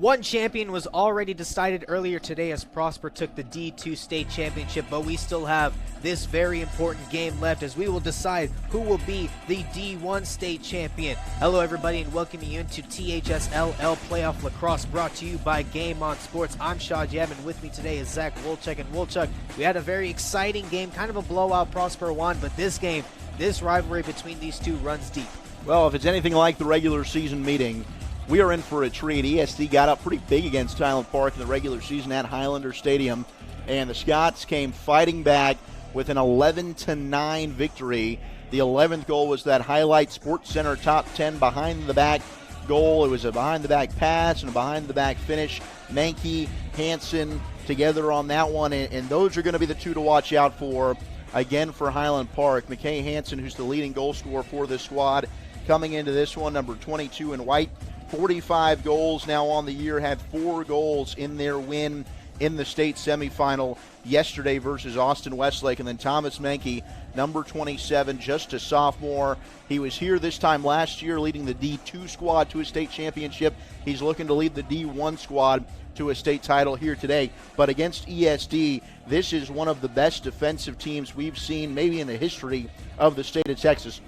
One champion was already decided earlier today as Prosper took the D2 state championship, but we still have this very important game left as we will decide who will be the D1 state champion. Hello everybody and welcome you into THSLL Playoff Lacrosse, brought to you by Game On Sports. I'm Shaw Jam and with me today is Zach Wolchuk. And Wolchuk, we had a very exciting game, kind of a blowout. Prosper won, but this game, this rivalry between these two runs deep. Well, if it's anything like the regular season meeting, we are in for a treat. ESD got up pretty big against Highland Park in the regular season at Highlander Stadium, and the Scots came fighting back with an 11-9 victory. The 11th goal was that Highlight Sports Center top 10 behind-the-back goal. It was a behind-the-back pass and a behind-the-back finish. Mankey, Hansen together on that one, and those are going to be the two to watch out for, again, for Highland Park. McKay Hansen, who's the leading goal scorer for this squad, coming into this one, number 22 in white. 45 goals now on the year, had 4 goals in their win in the state semifinal yesterday versus Austin Westlake. And then Thomas Mankey, number 27, just a sophomore. He was here this time last year leading the D2 squad to a state championship. He's looking to lead the D1 squad to a state title here today. But against ESD, this is one of the best defensive teams we've seen maybe in the history of the state of Texas.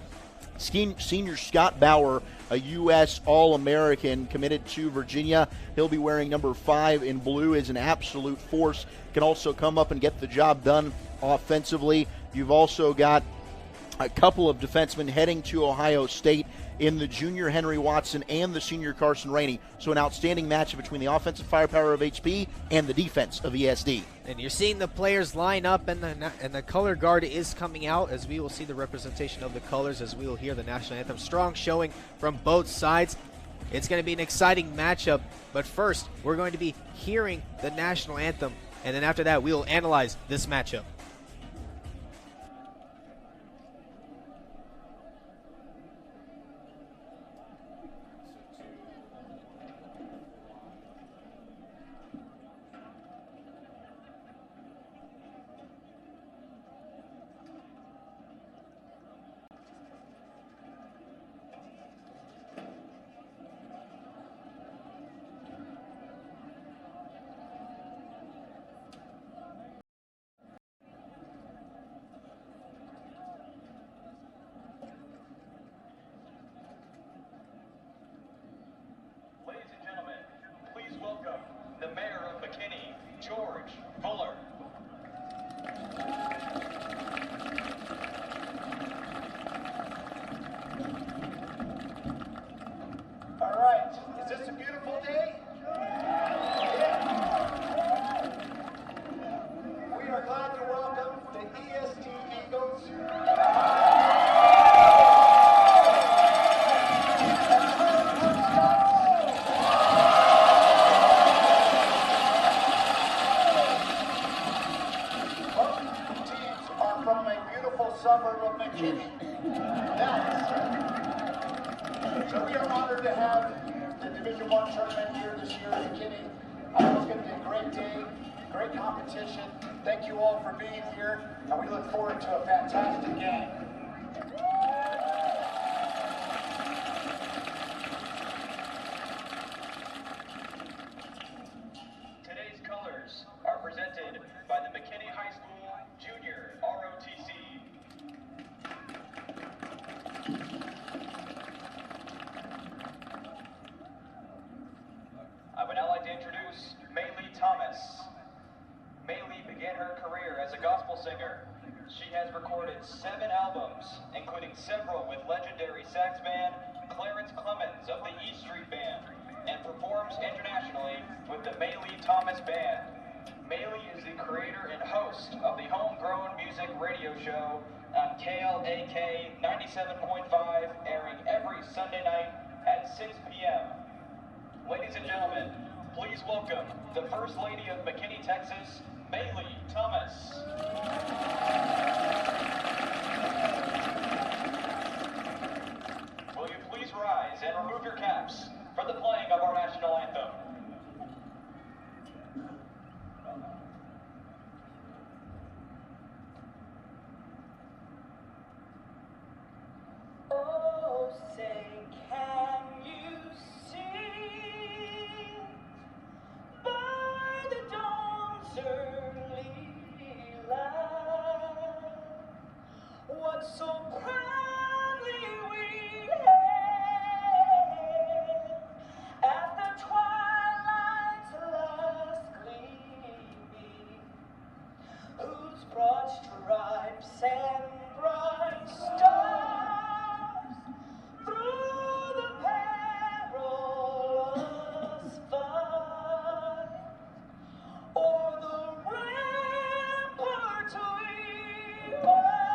Senior Scott Bauer, a U.S. All-American committed to Virginia. He'll be wearing number 5 in blue, is an absolute force. Can also come up and get the job done offensively. You've also got a couple of defensemen heading to Ohio State in the junior Henry Watson and the senior Carson Rainey. So an outstanding matchup between the offensive firepower of HP and the defense of ESD. And you're seeing the players line up, and the color guard is coming out as we will see the representation of the colors as we will hear the national anthem. Strong showing from both sides. It's going to be an exciting matchup, but first we're going to be hearing the national anthem, and then after that we will analyze this matchup. So we are honored to have the Division I tournament here this year in McKinney. It's going to be a great day, great competition. Thank you all for being here, and we look forward to a fantastic game. Today's colors are presented by the McKinney High School Junior ROTC. I would now like to introduce Maylee Thomas. Maylee began her career as a gospel singer. She has recorded 7 albums, including several with legendary sax band Clarence Clemens of the E Street Band, and performs internationally with the Maylee Thomas Band. Maylee is the creator and host of the Homegrown Music radio show on KLAK 97.5, airing every Sunday night at 6 p.m. Ladies and gentlemen, please welcome the First Lady of McKinney, Texas, Maylee Thomas. Will you please rise and remove your caps for the playing of our national anthem? Oh, say, can you sing so proudly we hailed at the twilight's last gleaming, whose broad stripes and bright stars through the perilous fight o'er the ramparts we watched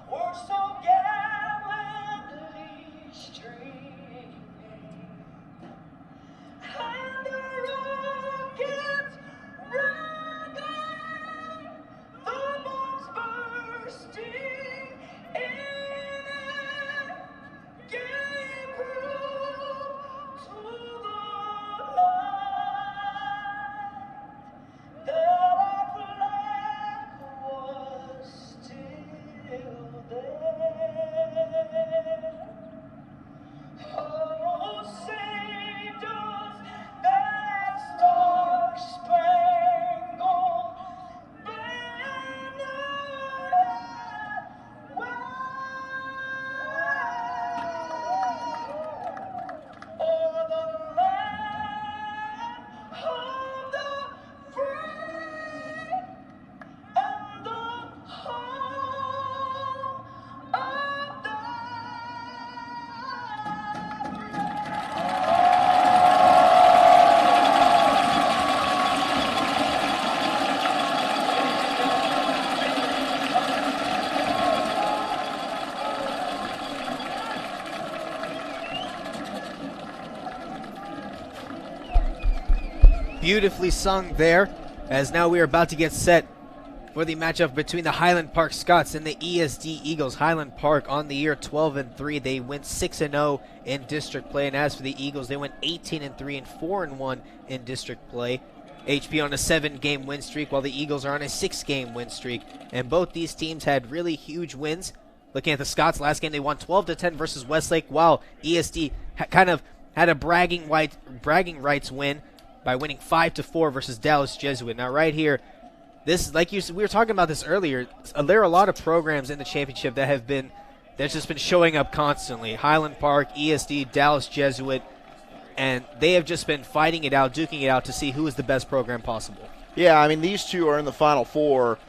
were so gallantly streaming, and the rockets ringing, the bombs bursting in it, gave proof to the night that our flag was still there. Oh, saved us that star-spangled banner o'er the land of the free and the home of the Beautifully sung there, as now we are about to get set for the matchup between the Highland Park Scots and the ESD Eagles. Highland Park on the year 12-3. They went 6-0 in district play, and as for the Eagles, they went 18-3 and 4-1 in district play. HP on a 7-game win streak, while the Eagles are on a 6-game win streak. And both these teams had really huge wins. Looking at the Scots, last game they won 12-10 versus Westlake, while ESD kind of had a bragging rights win by winning 5-4 versus Dallas Jesuit. Now right here, this, like we were talking about this earlier, there are a lot of programs in the championship that's just been showing up constantly. Highland Park, ESD, Dallas Jesuit, and they have just been fighting it out, duking it out to see who is the best program possible. Yeah, I mean, these two are in the Final Four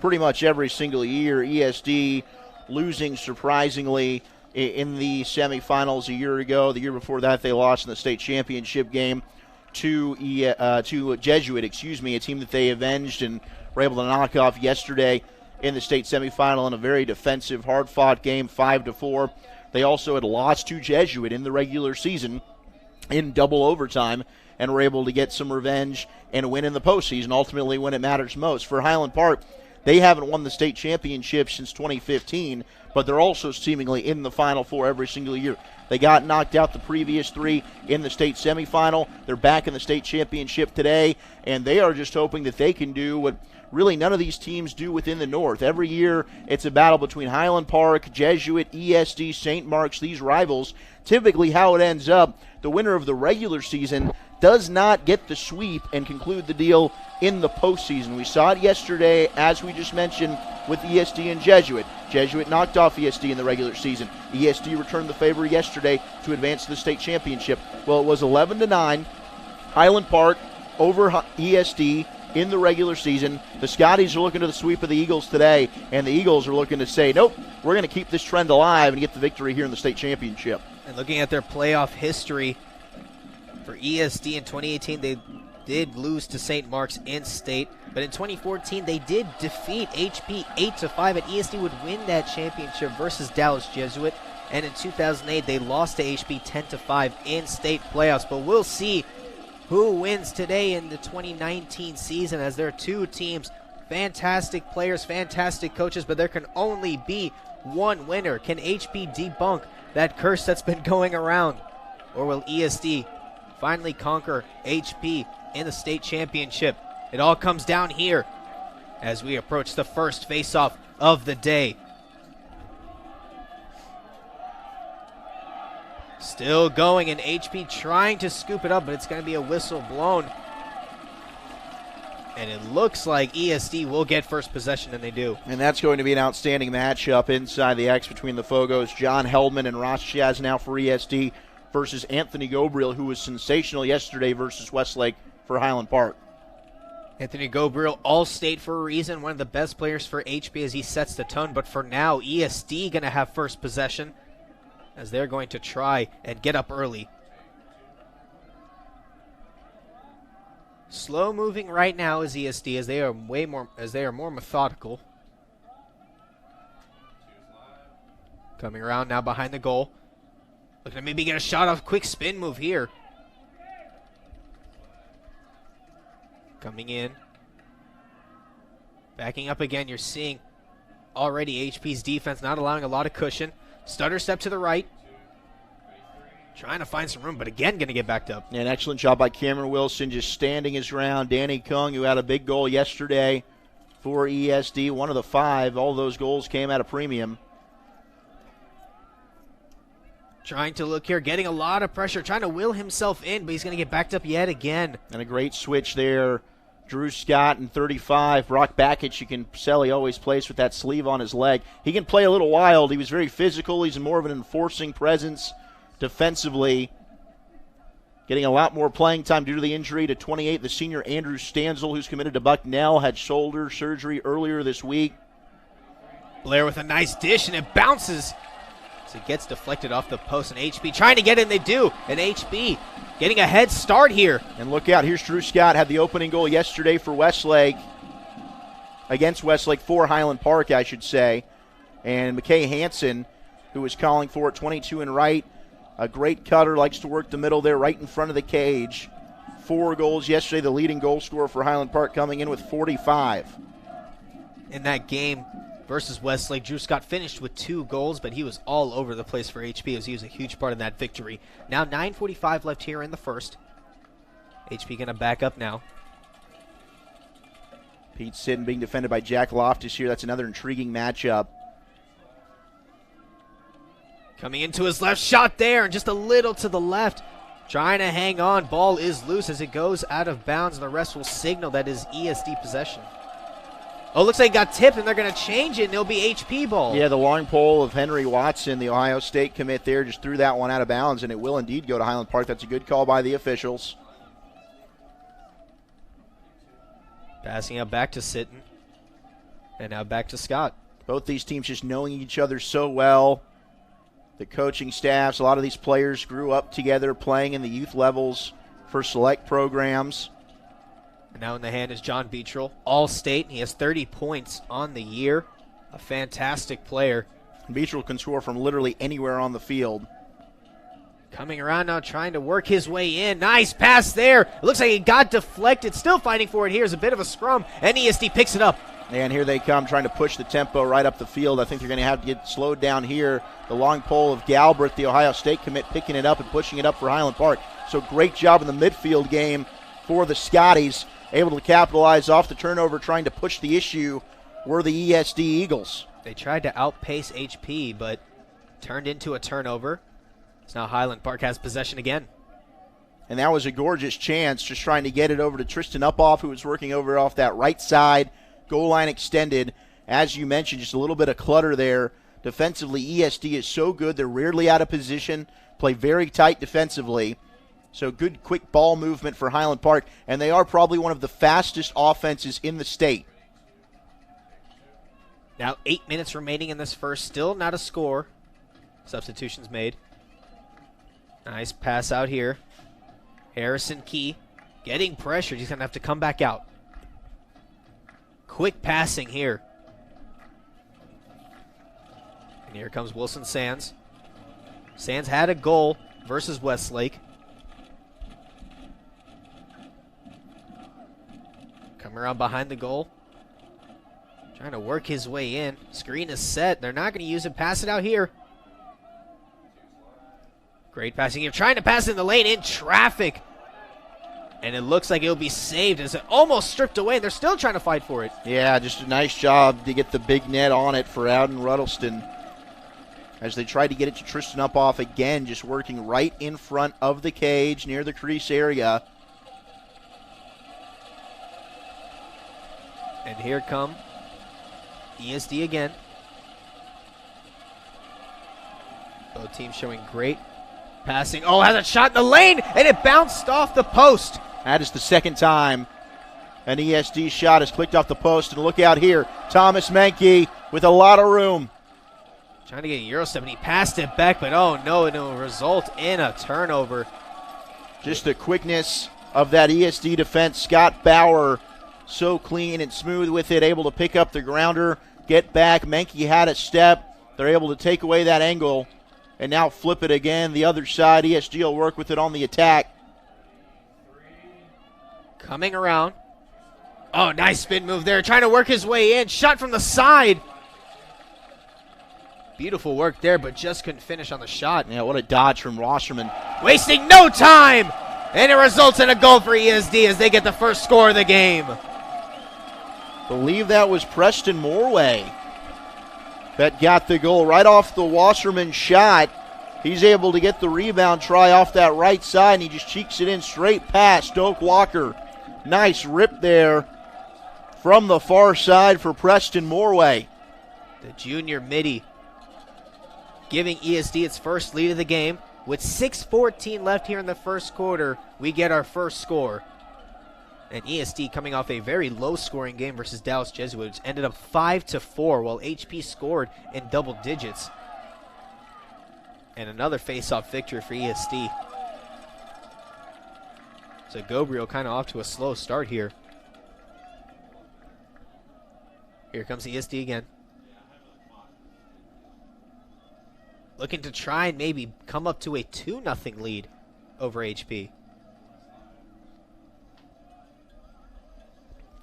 pretty much every single year. ESD losing surprisingly in the semifinals a year ago. The year before that, they lost in the state championship game to Jesuit, a team that they avenged and were able to knock off yesterday in the state semifinal in a very defensive, hard-fought game, 5-4. They also had lost to Jesuit in the regular season in double overtime and were able to get some revenge and win in the postseason, ultimately when it matters most. For Highland Park, they haven't won the state championship since 2015, but they're also seemingly in the Final Four every single year. They got knocked out the previous three in the state semifinal. They're back in the state championship today, and they are just hoping that they can do what really none of these teams do within the North. Every year, it's a battle between Highland Park, Jesuit, ESD, St. Mark's, these rivals. Typically how it ends up, the winner of the regular season does not get the sweep and conclude the deal in the postseason. We saw it yesterday, as we just mentioned, with ESD and Jesuit. Jesuit knocked off ESD in the regular season. ESD returned the favor yesterday to advance to the state championship. Well, it was 11-9. Highland Park over ESD in the regular season. The Scotties are looking to the sweep of the Eagles today, and the Eagles are looking to say, nope, we're going to keep this trend alive and get the victory here in the state championship. And looking at their playoff history, for ESD in 2018, they did lose to St. Mark's in state, but in 2014, they did defeat HP 8-5, and ESD would win that championship versus Dallas Jesuit. And in 2008, they lost to HP 10-5 in state playoffs. But we'll see who wins today in the 2019 season, as there are two teams, fantastic players, fantastic coaches, but there can only be one winner. Can HP debunk that curse that's been going around, or will ESD finally conquer HP in the state championship? It all comes down here as we approach the first face-off of the day. Still going, and HP trying to scoop it up, but it's going to be a whistle blown. And it looks like ESD will get first possession, and they do. And that's going to be an outstanding matchup inside the X between the Fogos. John Heldman and Ross Chaz now for ESD versus Anthony Gobriel, who was sensational yesterday versus Westlake for Highland Park. Anthony Gobriel, all-state for a reason, one of the best players for HB as he sets the tone. But for now, ESD going to have first possession as they're going to try and get up early. Slow moving right now is ESD as they are more methodical. Coming around now behind the goal. Looking to maybe get a shot off. Quick spin move here. Coming in. Backing up again. You're seeing already HP's defense not allowing a lot of cushion. Stutter step to the right. Trying to find some room, but again going to get backed up. Yeah, an excellent job by Cameron Wilson just standing his ground. Danny Kung, who had a big goal yesterday for ESD, one of the 5. All those goals came at a premium. Trying to look here, getting a lot of pressure, trying to will himself in, but he's going to get backed up yet again. And a great switch there. Drew Scott in 35. Brock Bakich, you can sell he always plays with that sleeve on his leg. He can play a little wild. He was very physical. He's more of an enforcing presence defensively. Getting a lot more playing time due to the injury to 28. The senior Andrew Stanzel, who's committed to Bucknell, had shoulder surgery earlier this week. Blair with a nice dish, and it bounces. So it gets deflected off the post, and HB trying to get in, they do. And HB getting a head start here. And look out, here's Drew Scott, had the opening goal yesterday for Westlake. Against Westlake for Highland Park, I should say. And McKay Hansen, who was calling for it, 22 and right. A great cutter, likes to work the middle there right in front of the cage. 4 goals yesterday, the leading goal scorer for Highland Park coming in with 45. In that game versus Westlake, Drew Scott finished with 2 goals, but he was all over the place for HP as he was a huge part of that victory. Now 9:45 left here in the first. HP going to back up now. Pete Sitton being defended by Jack Loftus here. That's another intriguing matchup. Coming into his left shot there, and just a little to the left. Trying to hang on. Ball is loose as it goes out of bounds, and the rest will signal that is ESD possession. Oh, looks like it got tipped, and they're going to change it, and it'll be HP ball. Yeah, the long pole of Henry Watson, the Ohio State commit there, just threw that one out of bounds, and it will indeed go to Highland Park. That's a good call by the officials. Passing out back to Sitton, and now back to Scott. Both these teams just knowing each other so well. The coaching staffs, a lot of these players grew up together playing in the youth levels for select programs. And now in the hand is John Beetrell, all-state. He has 30 points on the year. A fantastic player. Beetrell can score from literally anywhere on the field. Coming around now, trying to work his way in. Nice pass there. It looks like it got deflected. Still fighting for it. Here's a bit of a scrum, and ESD picks it up. And here they come, trying to push the tempo right up the field. I think they're going to have to get slowed down here. The long pole of Galbraith, the Ohio State commit, picking it up and pushing it up for Highland Park. So great job in the midfield game for the Scotties. Able to capitalize off the turnover, trying to push the issue were the ESD Eagles. They tried to outpace HP, but turned into a turnover. So now Highland Park has possession again. And that was a gorgeous chance, just trying to get it over to Tristan Uphoff, who was working over off that right side. Goal line extended. As you mentioned, just a little bit of clutter there. Defensively, ESD is so good. They're rarely out of position, play very tight defensively. So good, quick ball movement for Highland Park. And they are probably one of the fastest offenses in the state. Now 8 minutes remaining in this first. Still not a score. Substitutions made. Nice pass out here. Harrison Key getting pressured. He's going to have to come back out. Quick passing here. And here comes Wilson Sands. Sands had a goal versus Westlake. Come around behind the goal. Trying to work his way in. Screen is set. They're not going to use it. Pass it out here. Great passing here. Trying to pass in the lane in traffic. And it looks like it'll be saved as it almost stripped away. They're still trying to fight for it. Yeah, just a nice job to get the big net on it for Alden Ruddleston. As they tried to get it to Tristan Uphoff again, just working right in front of the cage near the crease area. And here come ESD again. Both teams showing great passing. Oh, has a shot in the lane, and it bounced off the post. That is the second time an ESD shot has clicked off the post. And look out here, Thomas Menke with a lot of room. Trying to get a Euro step, and he passed it back, but oh no, it will result in a turnover. Just the quickness of that ESD defense. Scott Bauer so clean and smooth with it, able to pick up the grounder, get back. Menke had a step. They're able to take away that angle and now flip it again. The other side, ESD will work with it on the attack. Coming around. Oh, nice spin move there. Trying to work his way in. Shot from the side. Beautiful work there, but just couldn't finish on the shot. Yeah, what a dodge from Wasserman. Wasting no time. And it results in a goal for ESD as they get the first score of the game. Believe that was Preston Morway that got the goal right off the Wasserman shot. He's able to get the rebound try off that right side, and he just cheeks it in straight past Doak Walker. Nice rip there from the far side for Preston Morway. The junior midi giving ESD its first lead of the game. With 6:14 left here in the first quarter, we get our first score. And ESD coming off a very low-scoring game versus Dallas Jesuits, ended up 5-4, while HP scored in double digits. And another face-off victory for ESD. So Gabriel kind of off to a slow start here. Here comes ESD again. Looking to try and maybe come up to a 2-0 lead over HP.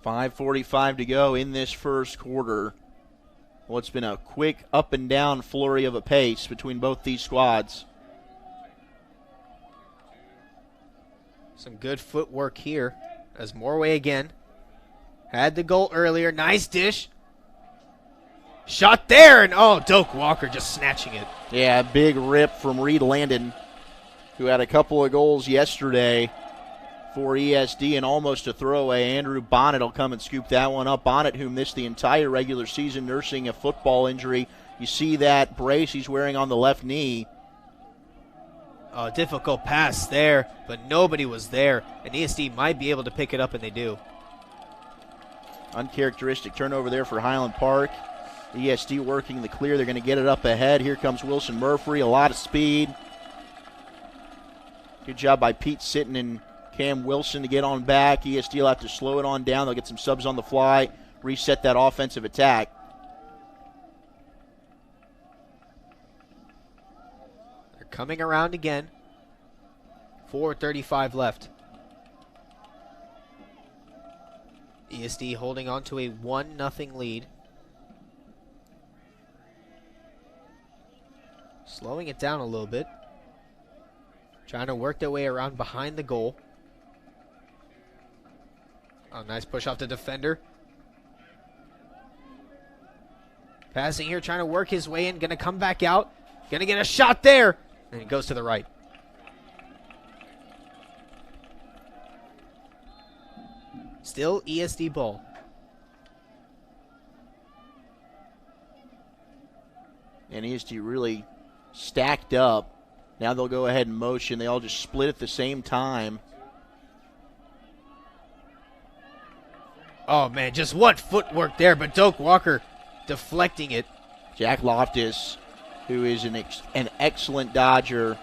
5:45 to go in this first quarter. Well, it's been a quick up and down flurry of a pace between both these squads. Some good footwork here as Morway again had the goal earlier. Nice dish. Shot there, and oh, Doak Walker just snatching it. Yeah, big rip from Reed Landon, who had a couple of goals yesterday for ESD and almost a throwaway. Andrew Bonnet will come and scoop that one up. Bonnet, who missed the entire regular season nursing a football injury. You see that brace he's wearing on the left knee. Oh, difficult pass there, but nobody was there, and ESD might be able to pick it up, and they do. Uncharacteristic turnover there for Highland Park. ESD working the clear. They're going to get it up ahead. Here comes Wilson Murphy. A lot of speed. Good job by Pete Sitton and Cam Wilson to get on back. ESD will have to slow it on down. They'll get some subs on the fly, reset that offensive attack. They're coming around again. 4:35 left. ESD holding on to a 1-0 lead. Slowing it down a little bit. Trying to work their way around behind the goal. Oh, nice push off the defender. Passing here, trying to work his way in. Going to come back out. Going to get a shot there. And it goes to the right. Still ESD ball. And ESD really stacked up. Now they'll go ahead and motion. They all just split at the same time. Oh, man, just what footwork there, but Doak Walker deflecting it. Jack Loftus, who is an excellent dodger,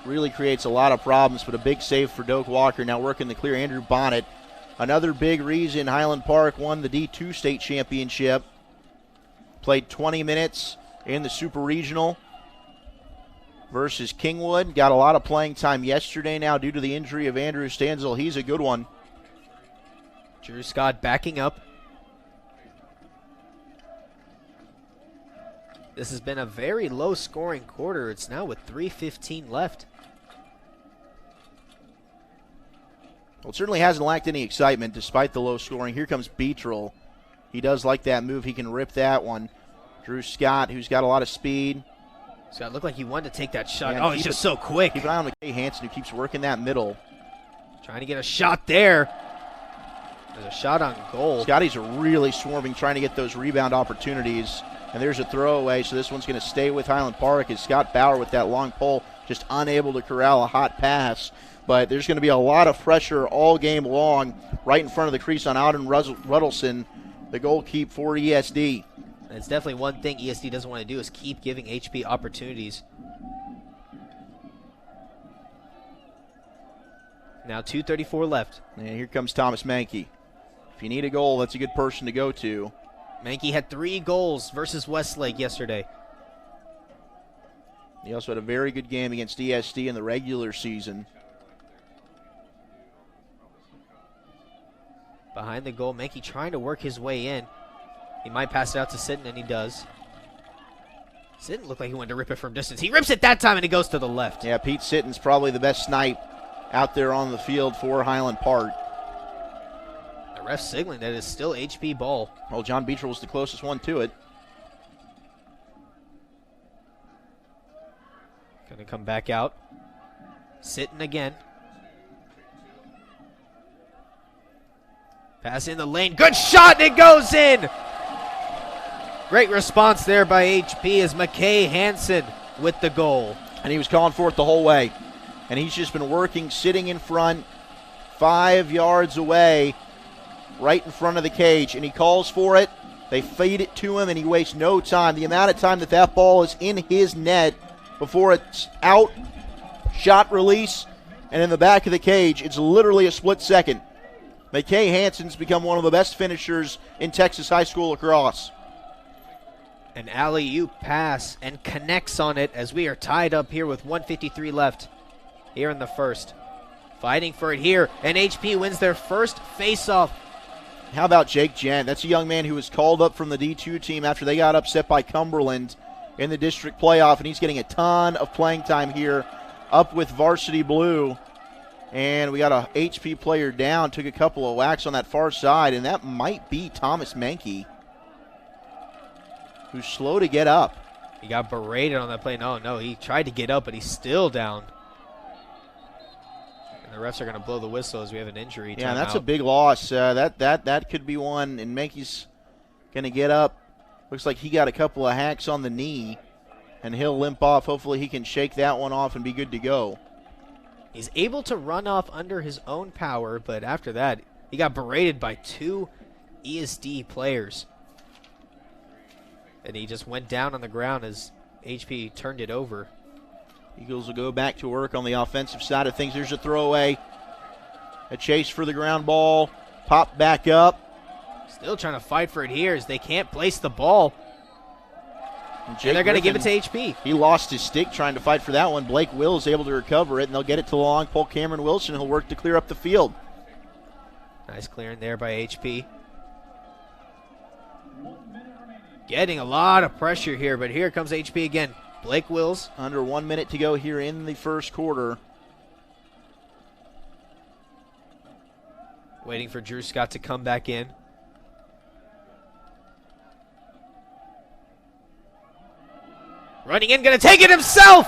really creates a lot of problems, but a big save for Doak Walker. Now working the clear, Andrew Bonnet. Another big reason Highland Park won the D2 state championship. Played 20 minutes in the Super Regional versus Kingwood. Got a lot of playing time yesterday now due to the injury of Andrew Stanzel. He's a good one. Drew Scott backing up. This has been a very low-scoring quarter. It's now with 3:15 left. Well, it certainly hasn't lacked any excitement despite the low scoring. Here comes Beetrel. He does like that move. He can rip that one. Drew Scott, who's got a lot of speed. Scott looked like he wanted to take that shot. Yeah, oh, he's just so quick. Keep an eye on McKay Hansen, who keeps working that middle. Trying to get a shot there. There's a shot on goal. Scotties are really swarming, trying to get those rebound opportunities. And there's a throwaway, so this one's going to stay with Highland Park as Scott Bauer with that long pole just unable to corral a hot pass. But there's going to be a lot of pressure all game long right in front of the crease on Alden Ruddleson, the goalkeeper for ESD. And it's definitely one thing ESD doesn't want to do is keep giving HP opportunities. Now 2:34 left. And here comes Thomas Mankey. If you need a goal, that's a good person to go to. Mankey had 3 goals versus Westlake yesterday. He also had a very good game against ESD in the regular season. Behind the goal, Mankey trying to work his way in. He might pass it out to Sitton, and he does. Sitton looked like he wanted to rip it from distance. He rips it that time, and it goes to the left. Yeah, Pete Sitton's probably the best snipe out there on the field for Highland Park. The ref signaling that it's still HP ball. Well, John Beecher was the closest one to it. Going to come back out. Sitton again. Pass in the lane. Good shot, and it goes in. Great response there by HP as McKay Hansen with the goal. And he was calling for it the whole way. And he's just been working, sitting in front, 5 yards away, right in front of the cage. And he calls for it. They feed it to him, and he wastes no time. The amount of time that that ball is in his net before it's out, shot release, and in the back of the cage, it's literally a split second. McKay Hansen's become one of the best finishers in Texas high school lacrosse. An alley-oop pass and connects on it as we are tied up here with 1:53 left here in the first. Fighting for it here, and HP wins their first face-off. How about Jake Jen? That's a young man who was called up from the D2 team after they got upset by Cumberland in the district playoff, and he's getting a ton of playing time here up with Varsity Blue. And we got a HP player down, took a couple of whacks on that far side, and that might be Thomas Mankey, who's slow to get up. He got berated on that play. No, he tried to get up, but he's still down. And the refs are going to blow the whistle as we have an injury. Yeah, that's a big loss. That could be one, and Mankey's going to get up. Looks like he got a couple of hacks on the knee, and he'll limp off. Hopefully he can shake that one off and be good to go. He's able to run off under his own power, but after that, he got berated by 2 ESD players. And he just went down on the ground as HP turned it over. Eagles will go back to work on the offensive side of things. There's a throwaway. A chase for the ground ball. Pop back up. Still trying to fight for it here as they can't place the ball. And they're going to give it to HP. He lost his stick trying to fight for that one. Blake Will is able to recover it, and they'll get it to the long pole. Cameron Wilson, who'll work to clear up the field. Nice clearing there by HP. Getting a lot of pressure here, but here comes HP again. Blake Wills. Under 1 minute to go here in the first quarter. Waiting for Drew Scott to come back in. Running in, going to take it himself.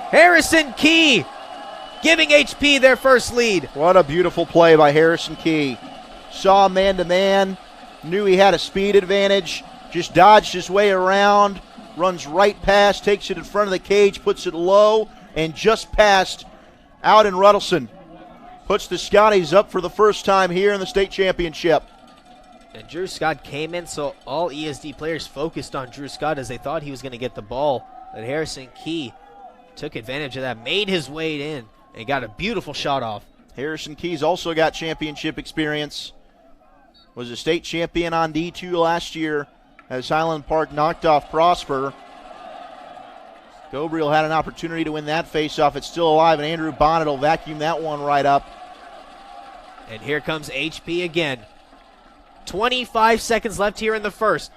Harrison Key giving HP their first lead. What a beautiful play by Harrison Key. Saw man-to-man, knew he had a speed advantage, just dodged his way around, runs right past, takes it in front of the cage, puts it low, and just past Alden Ruddleson. Puts the Scotties up for the first time here in the state championship. And Drew Scott came in, so all ESD players focused on Drew Scott as they thought he was going to get the ball. But Harrison Key took advantage of that, made his way in, and got a beautiful shot off. Harrison Key's also got championship experience. Was a state champion on D2 last year as Highland Park knocked off Prosper. Gabriel had an opportunity to win that faceoff. It's still alive, and Andrew Bonnet will vacuum that one right up. And here comes HP again. 25 seconds left here in the first.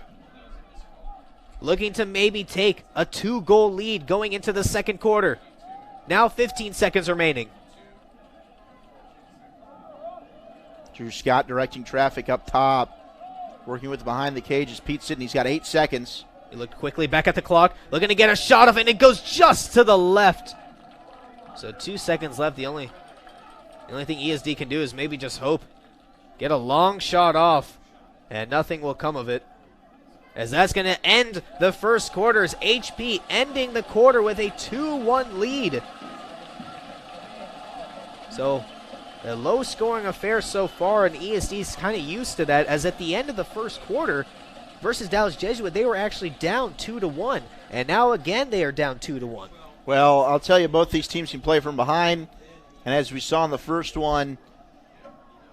Looking to maybe take a 2-goal lead going into the second quarter. Now 15 seconds remaining. Drew Scott directing traffic up top. Working with behind the cage is Pete Sitton. He's got 8 seconds. He looked quickly back at the clock. Looking to get a shot off, and it goes just to the left. So 2 seconds left. The only thing ESD can do is maybe just hope get a long shot off, and nothing will come of it. As that's going to end the first quarter, as HP ending the quarter with a 2-1 lead. So a low-scoring affair so far, and ESD's kind of used to that, as at the end of the first quarter versus Dallas Jesuit, they were actually down 2-1, and now again they are down 2-1. Well, I'll tell you, both these teams can play from behind, and as we saw in the first one,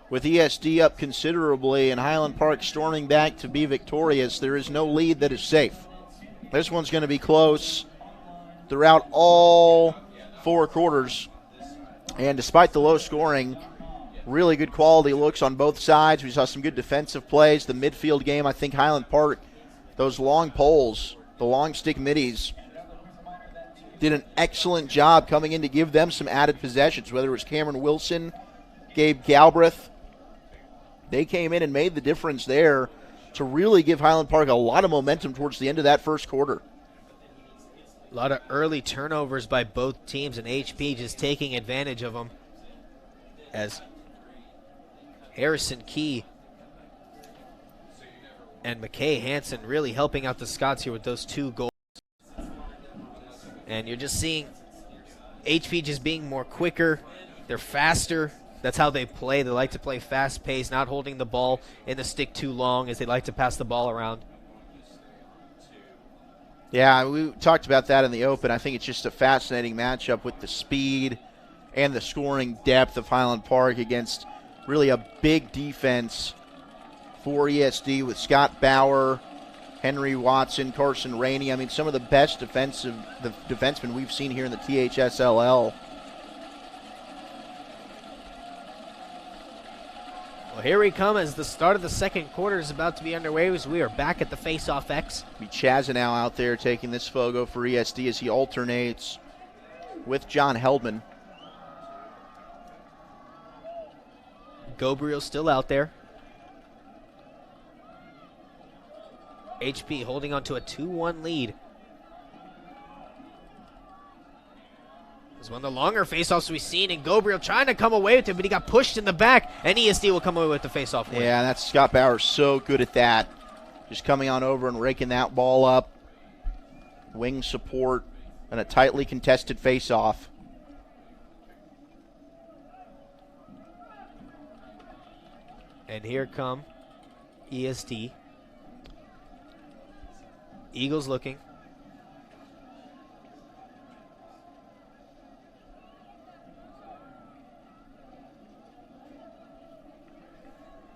with ESD up considerably and Highland Park storming back to be victorious, there is no lead that is safe. This one's going to be close throughout all 4 quarters. And despite the low scoring, really good quality looks on both sides. We saw some good defensive plays. The midfield game, I think Highland Park, those long poles, the long stick middies, did an excellent job coming in to give them some added possessions, whether it was Cameron Wilson, Gabe Galbraith. They came in and made the difference there to really give Highland Park a lot of momentum towards the end of that first quarter. A lot of early turnovers by both teams, and HP just taking advantage of them, as Harrison Key and McKay Hansen really helping out the Scots here with those 2 goals. And you're just seeing HP just being more quicker. They're faster. That's how they play. They like to play fast-paced, not holding the ball in the stick too long, as they like to pass the ball around. Yeah, we talked about that in the open. I think it's just a fascinating matchup with the speed and the scoring depth of Highland Park against really a big defense for ESD with Scott Bauer, Henry Watson, Carson Rainey. I mean, some of the best defensemen we've seen here in the THSLL. Well, here we come as the start of the second quarter is about to be underway, as we are back at the face-off X. Chazanow out there taking this photo for ESD as he alternates with John Heldman. Gabriel still out there. HP holding on to a 2-1 lead. It was one of the longer faceoffs we've seen, and Gabriel trying to come away with it, but he got pushed in the back, and ESD will come away with the faceoff win. Yeah, that's Scott Bauer, so good at that. Just coming on over and raking that ball up. Wing support and a tightly contested faceoff. And here come ESD. Eagles looking.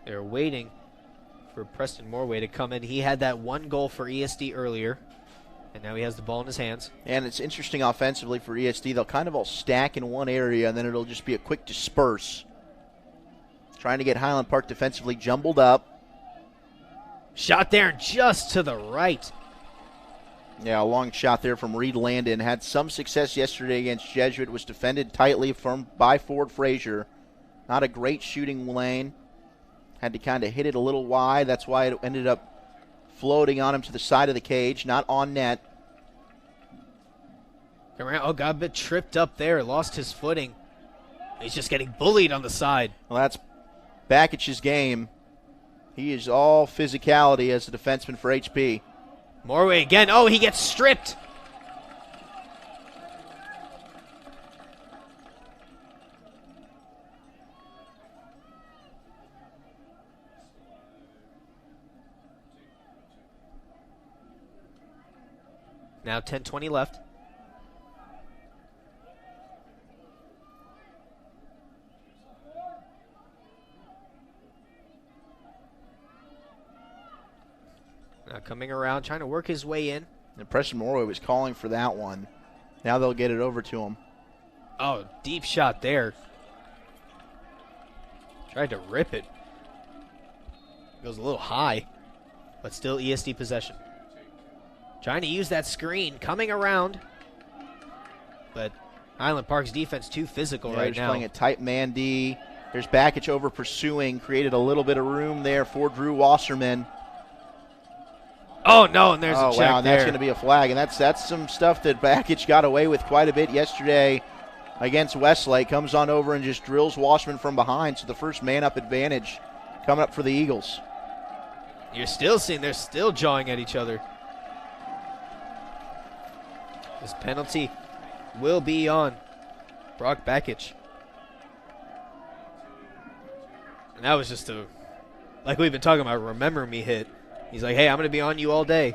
They're waiting for Preston Morway to come in. He had that 1 goal for ESD earlier, and now he has the ball in his hands. And it's interesting offensively for ESD. They'll kind of all stack in one area, and then it'll just be a quick disperse. Trying to get Highland Park defensively jumbled up. Shot there just to the right. Yeah, a long shot there from Reed Landon. Had some success yesterday against Jesuit. Was defended tightly by Ford Frazier. Not a great shooting lane. Had to kind of hit it a little wide. That's why it ended up floating on him to the side of the cage, not on net. Oh, got a bit tripped up there. Lost his footing. He's just getting bullied on the side. Well, that's Bakic's game. He is all physicality as a defenseman for HP. Morway again. Oh, he gets stripped. Now 10:20 left. Now coming around, trying to work his way in. And Preston Morway was calling for that one. Now they'll get it over to him. Oh, deep shot there. Tried to rip it. Goes a little high, but still ESD possession. Trying to use that screen, coming around. But Highland Park's defense too physical right now. Playing a tight man D. There's Bakic over pursuing. Created a little bit of room there for Drew Wasserman. Oh, no, and there's a check wow, there. That's going to be a flag. And that's some stuff that Bakic got away with quite a bit yesterday against Westlake. Comes on over and just drills Wasserman from behind. So the first man-up advantage coming up for the Eagles. You're still seeing they're still jawing at each other. This penalty will be on Brock Bakich. And that was just a, like we've been talking about, remember me hit. He's like, hey, I'm going to be on you all day.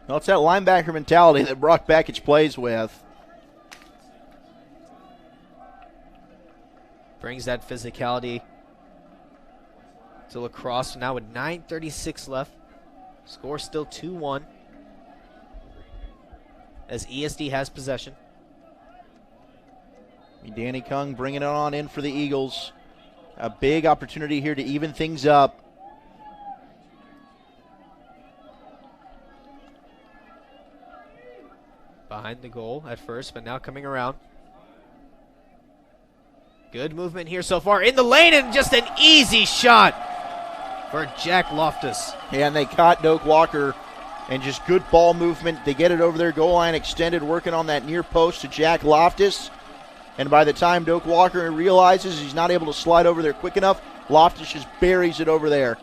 Well, it's that linebacker mentality that Brock Bakich plays with. Brings that physicality to Lacrosse now with 9:36 left. Score still 2-1 as ESD has possession. Danny Kung bringing it on in for the Eagles. A big opportunity here to even things up. Behind the goal at first, but now coming around. Good movement here so far in the lane, and just an easy shot for Jack Loftus. And they caught Doak Walker, and just good ball movement. They get it over their goal line extended, working on that near post to Jack Loftus. And by the time Doak Walker realizes he's not able to slide over there quick enough, Loftus just buries it over there.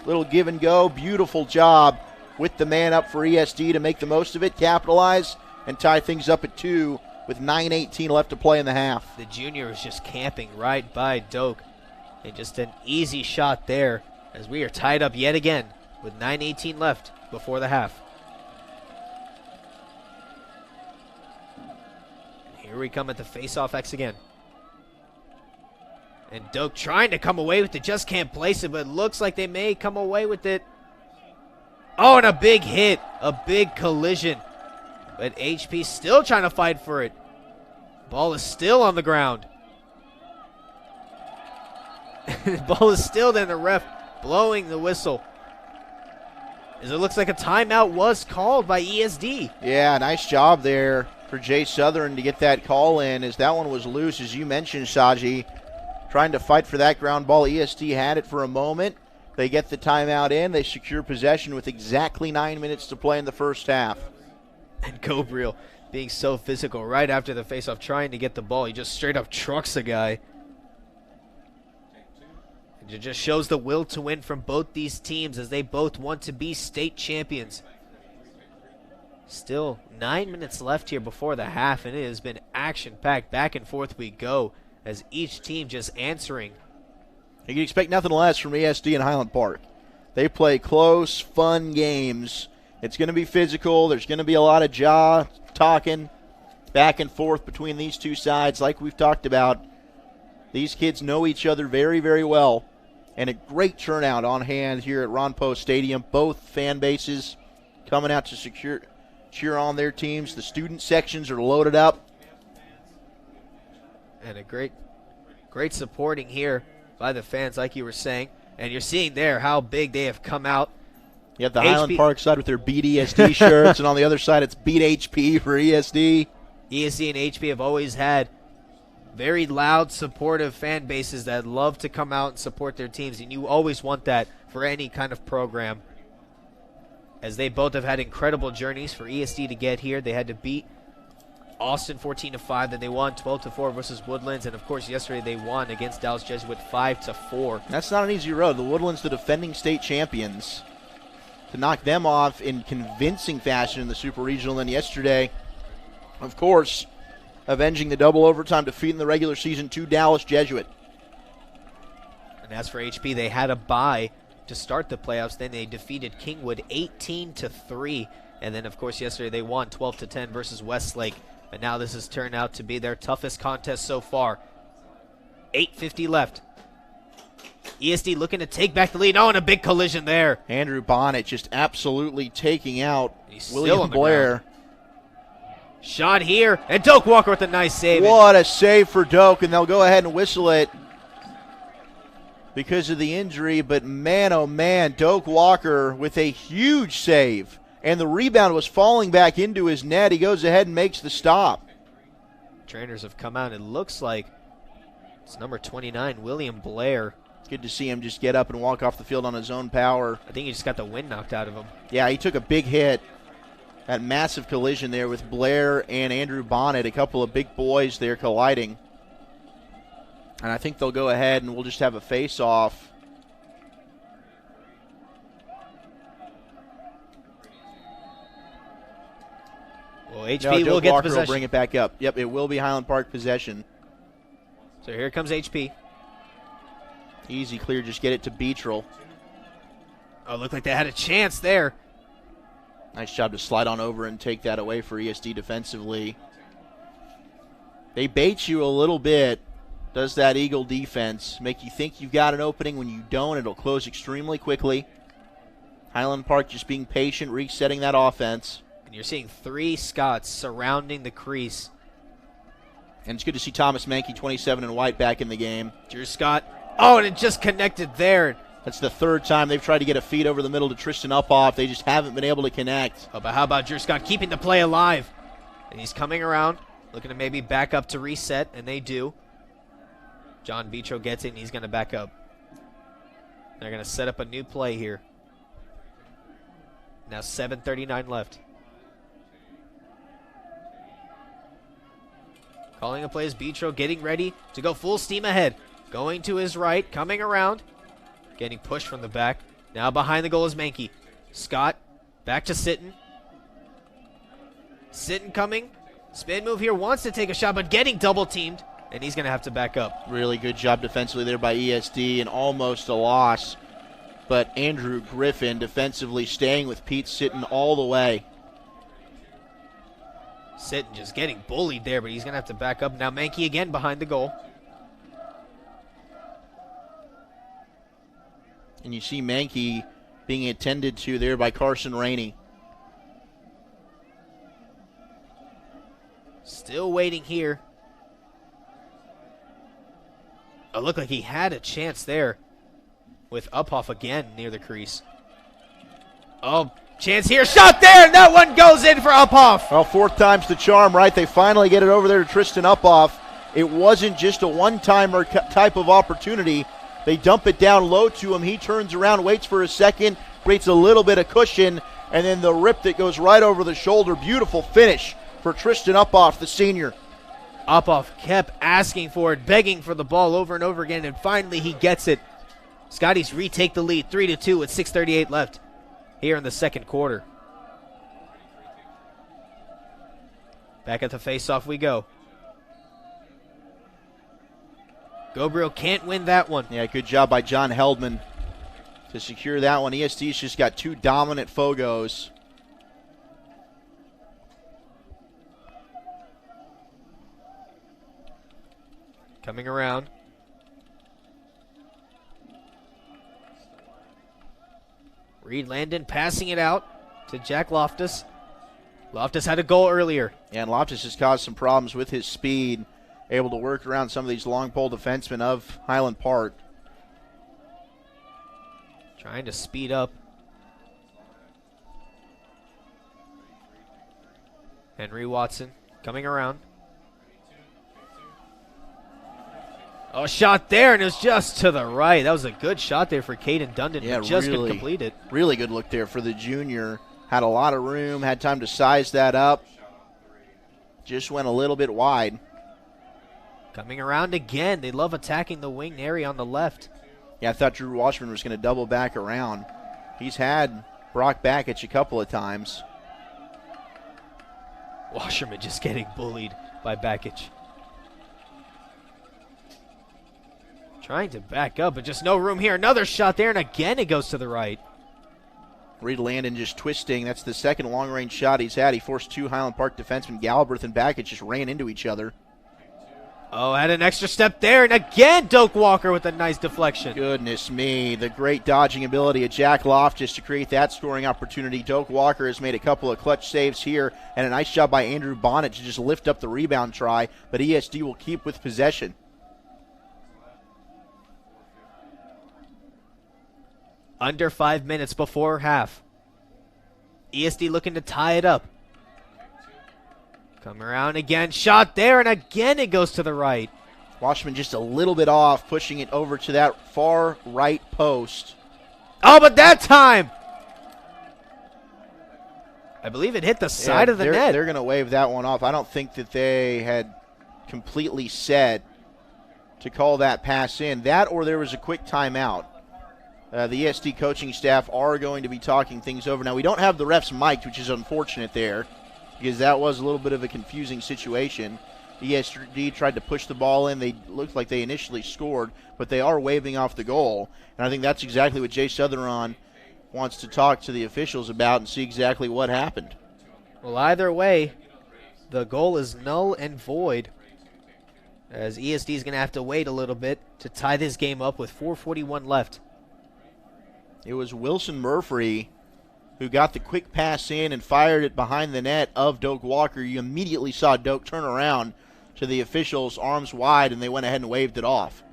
Little give and go. Beautiful job with the man up for ESD to make the most of it, capitalize, and tie things up at 2 with 9:18 left to play in the half. The junior is just camping right by Doak. And just an easy shot there as we are tied up yet again with 9:18 left before the half. Here we come at the face-off X again. And Doak trying to come away with it, just can't place it, but it looks like they may come away with it. Oh, and a big hit, a big collision. But HP still trying to fight for it. Ball is still on the ground. The ball is still there, the ref blowing the whistle. As it looks like a timeout was called by ESD. Yeah, nice job there for Jay Southern to get that call in, as that one was loose, as you mentioned, Saji. Trying to fight for that ground ball. ESD had it for a moment. They get the timeout in. They secure possession with exactly 9 minutes to play in the first half. And Gobriel being so physical right after the faceoff, trying to get the ball. He just straight up trucks a guy. It just shows the will to win from both these teams as they both want to be state champions. Still 9 minutes left here before the half, and it has been action-packed. Back and forth we go as each team just answering. You can expect nothing less from ESD and Highland Park. They play close, fun games. It's going to be physical. There's going to be a lot of jaw talking back and forth between these two sides like we've talked about. These kids know each other very, very well. And a great turnout on hand here at Ron Poe Stadium. Both fan bases coming out to cheer on their teams. The student sections are loaded up. And a great supporting here by the fans, like you were saying. And you're seeing there how big they have come out. You have the Highland Park side with their Beat ESD shirts, and on the other side it's Beat HP for ESD. ESD and HP have always had very loud, supportive fan bases that love to come out and support their teams, and you always want that for any kind of program. As they both have had incredible journeys for ESD to get here. They had to beat Austin 14-5, then they won 12-4 versus Woodlands, and of course yesterday they won against Dallas Jesuit 5-4. That's not an easy road. The Woodlands, the defending state champions, to knock them off in convincing fashion in the Super Regional. And yesterday, of course, avenging the double overtime defeat in the regular season to Dallas Jesuit. And as for HP, they had a bye to start the playoffs. Then they defeated Kingwood 18-3. And then, of course, yesterday they won 12-10 versus Westlake. And now this has turned out to be their toughest contest so far. 8:50 left. ESD looking to take back the lead. Oh, and a big collision there. Andrew Bonnet just absolutely taking out William William Blair. Shot here, and Doak Walker with a nice save. What a save for Doak, and they'll go ahead and whistle it because of the injury. But man, oh man, Doak Walker with a huge save. And the rebound was falling back into his net. He goes ahead and makes the stop. Trainers have come out. It looks like it's number 29, William Blair. Good to see him just get up and walk off the field on his own power. I think he just got the wind knocked out of him. Yeah, he took a big hit. That massive collision there with Blair and Andrew Bonnet, a couple of big boys there colliding. And I think they'll go ahead and we'll just have a face-off Well, HP No, will Doak get the Walker possession. will bring it back up. Yep, it will be Highland Park possession. So here comes HP. Easy clear, just get it to Beetrel. Oh, looked like they had a chance there. Nice job to slide on over and take that away for ESD defensively. They bait you a little bit, does that Eagle defense. Make you think you've got an opening. When you don't, it'll close extremely quickly. Highland Park just being patient, resetting that offense. And you're seeing 3 Scots surrounding the crease. And it's good to see Thomas Mankey, 27 and white, back in the game. Drew Scott. Oh, and it just connected there. That's the 3rd time they've tried to get a feed over the middle to Tristan Uphoff. They just haven't been able to connect. Oh, but how about Drew Scott keeping the play alive? And he's coming around, looking to maybe back up to reset, and they do. John Vitro gets it, and he's going to back up. They're going to set up a new play here. Now 7:39 left. Calling the plays, Vitro getting ready to go full steam ahead. Going to his right, coming around. Getting pushed from the back. Now behind the goal is Mankey. Scott back to Sitton. Sitton coming. Spin move here, wants to take a shot, but getting double teamed. And he's going to have to back up. Really good job defensively there by ESD, and almost a loss. But Andrew Griffin defensively staying with Pete Sitton all the way. Sitton just getting bullied there, but he's going to have to back up. Now Mankey again behind the goal. And you see Mankey being attended to there by Carson Rainey. Still waiting here. Oh, looked like he had a chance there with Uphoff again near the crease. Oh, chance here. Shot there, and that one goes in for Uphoff. Well, 4th time's the charm, right? They finally get it over there to Tristan Uphoff. It wasn't just a one-timer type of opportunity. They dump it down low to him. He turns around, waits for a second, creates a little bit of cushion, and then the rip that goes right over the shoulder. Beautiful finish for Tristan Uphoff, the senior. Uphoff kept asking for it, begging for the ball over and over again, and finally he gets it. Scotties retake the lead, 3-2 with 6:38 left here in the second quarter. Back at the face-off we go. Gabriel can't win that one. Yeah, good job by John Heldman to secure that one. ESD's just got 2 dominant Fogos. Coming around. Reed Landon passing it out to Jack Loftus. Loftus had a goal earlier. Yeah, and Loftus has caused some problems with his speed, able to work around some of these long pole defensemen of Highland Park. Trying to speed up. Henry Watson coming around. Oh, shot there, and it was just to the right. That was a good shot there for Caden Dundon, Yeah, who just really, couldn't complete it. Really good look there for the junior. Had a lot of room, had time to size that up. Just went a little bit wide. Coming around again. They love attacking the wing area on the left. Yeah, I thought Drew Washburn was going to double back around. He's had Brock Bakich a couple of times. Washerman just getting bullied by Bakich. Trying to back up, but just no room here. Another shot there, and again it goes to the right. Reed Landon just twisting. That's the second long-range shot he's had. He forced 2 Highland Park defensemen, Galbraith and Bakich, just ran into each other. Oh, had an extra step there, and again Doak Walker with a nice deflection. Goodness me, the great dodging ability of Jack Loftus to create that scoring opportunity. Doak Walker has made a couple of clutch saves here, and a nice job by Andrew Bonnet to just lift up the rebound try, but ESD will keep with possession. Under 5 minutes before half. ESD looking to tie it up. Come around again, shot there, and again it goes to the right. Washman just a little bit off, pushing it over to that far right post. Oh, but that time, I believe it hit the side of the net. They're going to wave that one off. I don't think that they had completely set to call that pass in. That or there was a quick timeout. The ESD coaching staff are going to be talking things over. Now, we don't have the refs mic'd, which is unfortunate there. because that was a little bit of a confusing situation. ESD tried to push the ball in. They looked like they initially scored, but they are waving off the goal. And I think that's exactly what Jay Southeron wants to talk to the officials about and see exactly what happened. Well, either way, the goal is null and void, as ESD is going to have to wait a little bit to tie this game up with 4:41 left. It was Wilson Murphy who got the quick pass in and fired it behind the net of Doak Walker. You immediately saw Doak turn around to the officials, arms wide, and they went ahead and waved it off.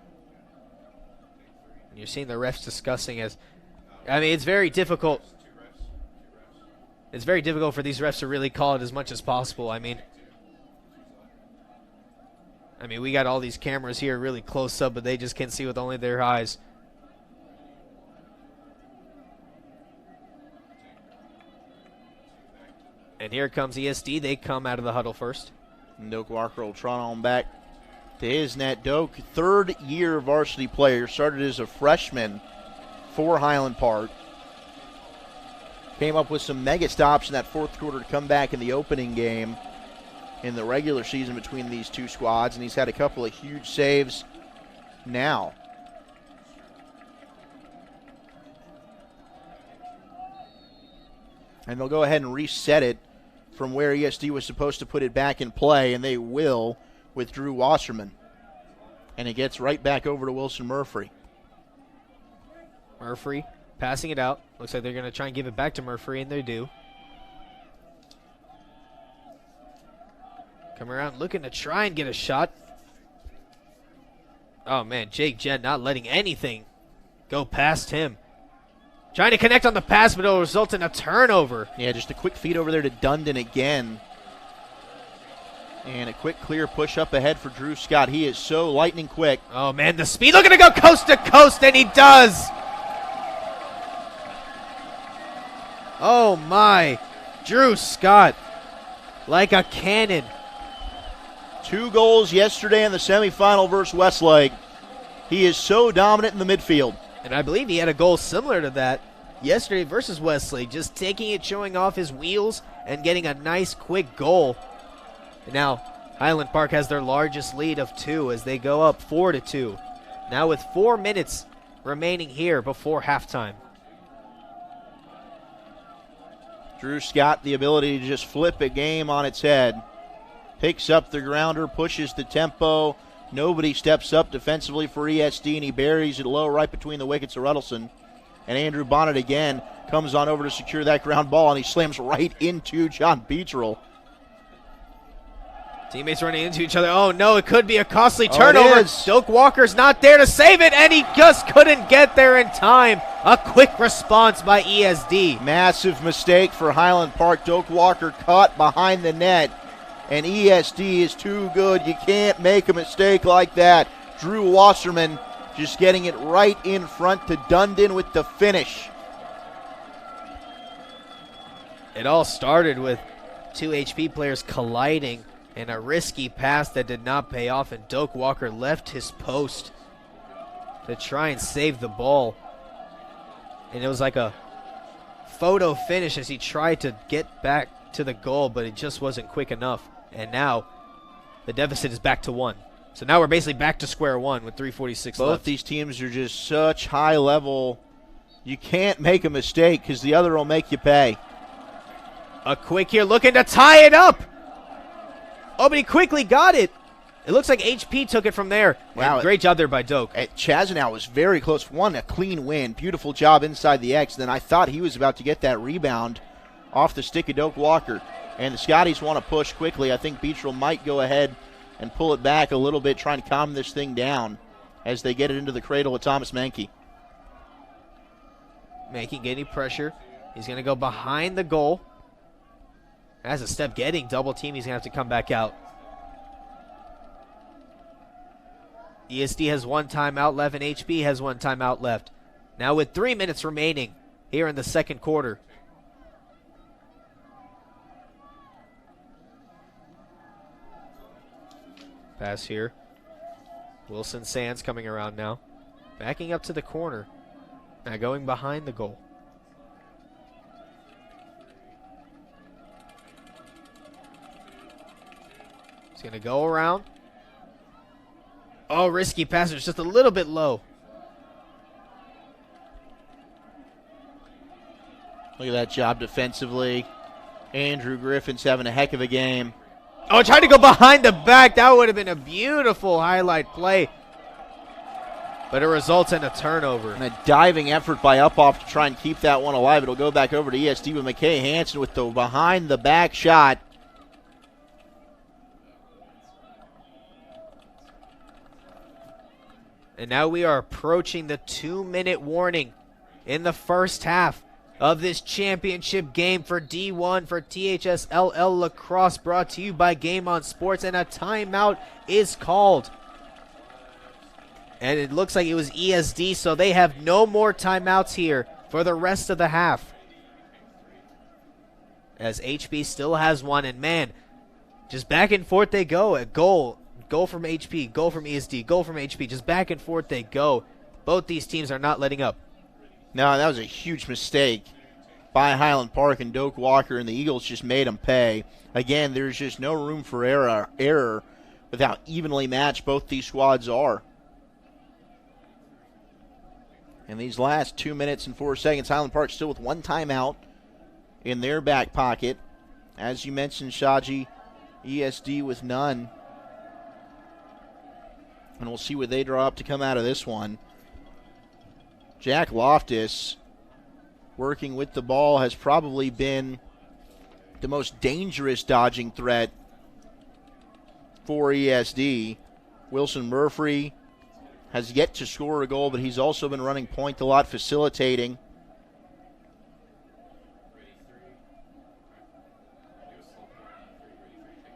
You're seeing the refs discussing as, I mean, it's very difficult. It's very difficult for these refs to really call it as much as possible. I mean, we got all these cameras here really close up, but they just can't see with only their eyes. And here comes ESD. They come out of the huddle first. And Doak Walker will trot on back to his net. Doak, third-year varsity player, started as a freshman for Highland Park. Came up with some mega stops in that fourth quarter to come back in the opening game in the regular season between these two squads, and he's had a couple of huge saves now. And they'll go ahead and reset it from where ESD was supposed to put it back in play, and they will with Drew Wasserman. And it gets right back over to Wilson Murphy. Murphy passing it out. Looks like they're going to try and give it back to Murphy, and they do. Come around looking to try and get a shot. Oh, man, Jake Jett not letting anything go past him. Trying to connect on the pass, but it'll result in a turnover. Yeah, just a quick feed over there to Dundon again. And a quick clear push up ahead for Drew Scott. He is so lightning quick. Oh, man, the speed looking to go coast to coast, and he does. Oh, my. Drew Scott, like a cannon. 2 goals yesterday in the semifinal versus Westlake. He is so dominant in the midfield. And I believe he had a goal similar to that yesterday versus Westlake, just taking it, showing off his wheels, and getting a nice, quick goal. And now Highland Park has their largest lead of 2 as they go up 4-2. Now with 4 minutes remaining here before halftime. Drew Scott, the ability to just flip a game on its head. Picks up the grounder, pushes the tempo. Nobody steps up defensively for ESD, and he buries it low right between the wickets of Ruddleson. And Andrew Bonnet again comes on over to secure that ground ball, and he slams right into John Beetrell. Teammates running into each other. Oh, no, it could be a costly turnover. It is. Doak Walker's not there to save it, and he just couldn't get there in time. A quick response by ESD. Massive mistake for Highland Park. Doak Walker caught behind the net, and ESD is too good. You can't make a mistake like that. Drew Wasserman just getting it right in front to Dundon with the finish. It all started with 2 HP players colliding and a risky pass that did not pay off, and Doak Walker left his post to try and save the ball. And it was like a photo finish as he tried to get back to the goal, but it just wasn't quick enough. And now the deficit is back to 1. So now we're basically back to square one with 3:46 left. Both these teams are just such high level. You can't make a mistake because the other will make you pay. A quick here looking to tie it up. Oh, but he quickly got it. It looks like HP took it from there. Wow. And great job there by Doak. Chazanow was very close. Won a clean win. Beautiful job inside the X. Then I thought he was about to get that rebound off the stick of Doak Walker. And the Scotties want to push quickly. I think Beetrell might go ahead and pull it back a little bit, trying to calm this thing down as they get it into the cradle of Thomas Mankey. Mankey getting pressure. He's going to go behind the goal. As a step getting double team, he's going to have to come back out. ESD has 1 timeout left, and HB has 1 timeout left. Now with 3 minutes remaining here in the second quarter. Pass here. Wilson Sands coming around now. Backing up to the corner. Now going behind the goal. going to go around. Oh, risky pass. It's just a little bit low. Look at that job defensively. Andrew Griffin's having a heck of a game. Oh, tried to go behind the back. That would have been a beautiful highlight play. But it results in a turnover. And a diving effort by Upoff to try and keep that one alive. It'll go back over to ESD with McKay Hansen with the behind-the-back shot. And now we are approaching the 2-minute warning in the first half of this championship game for D1 for THSLL Lacrosse, brought to you by Game On Sports, and a timeout is called. And it looks like it was ESD, so they have no more timeouts here for the rest of the half. As HB still has one, and man, just back and forth they go. A goal from HP, goal from ESD, goal from HP, just back and forth they go. Both these teams are not letting up. No, that was a huge mistake by Highland Park, and Doak Walker and the Eagles just made them pay. Again, there's just no room for error with how evenly matched both these squads are. In these last 2 minutes and 4 seconds, Highland Park still with one timeout in their back pocket. As you mentioned, Shaji, ESD with none. And we'll see what they draw up to come out of this one. Jack Loftus, working with the ball, has probably been the most dangerous dodging threat for ESD. Wilson Murphy has yet to score a goal, but he's also been running point a lot, facilitating.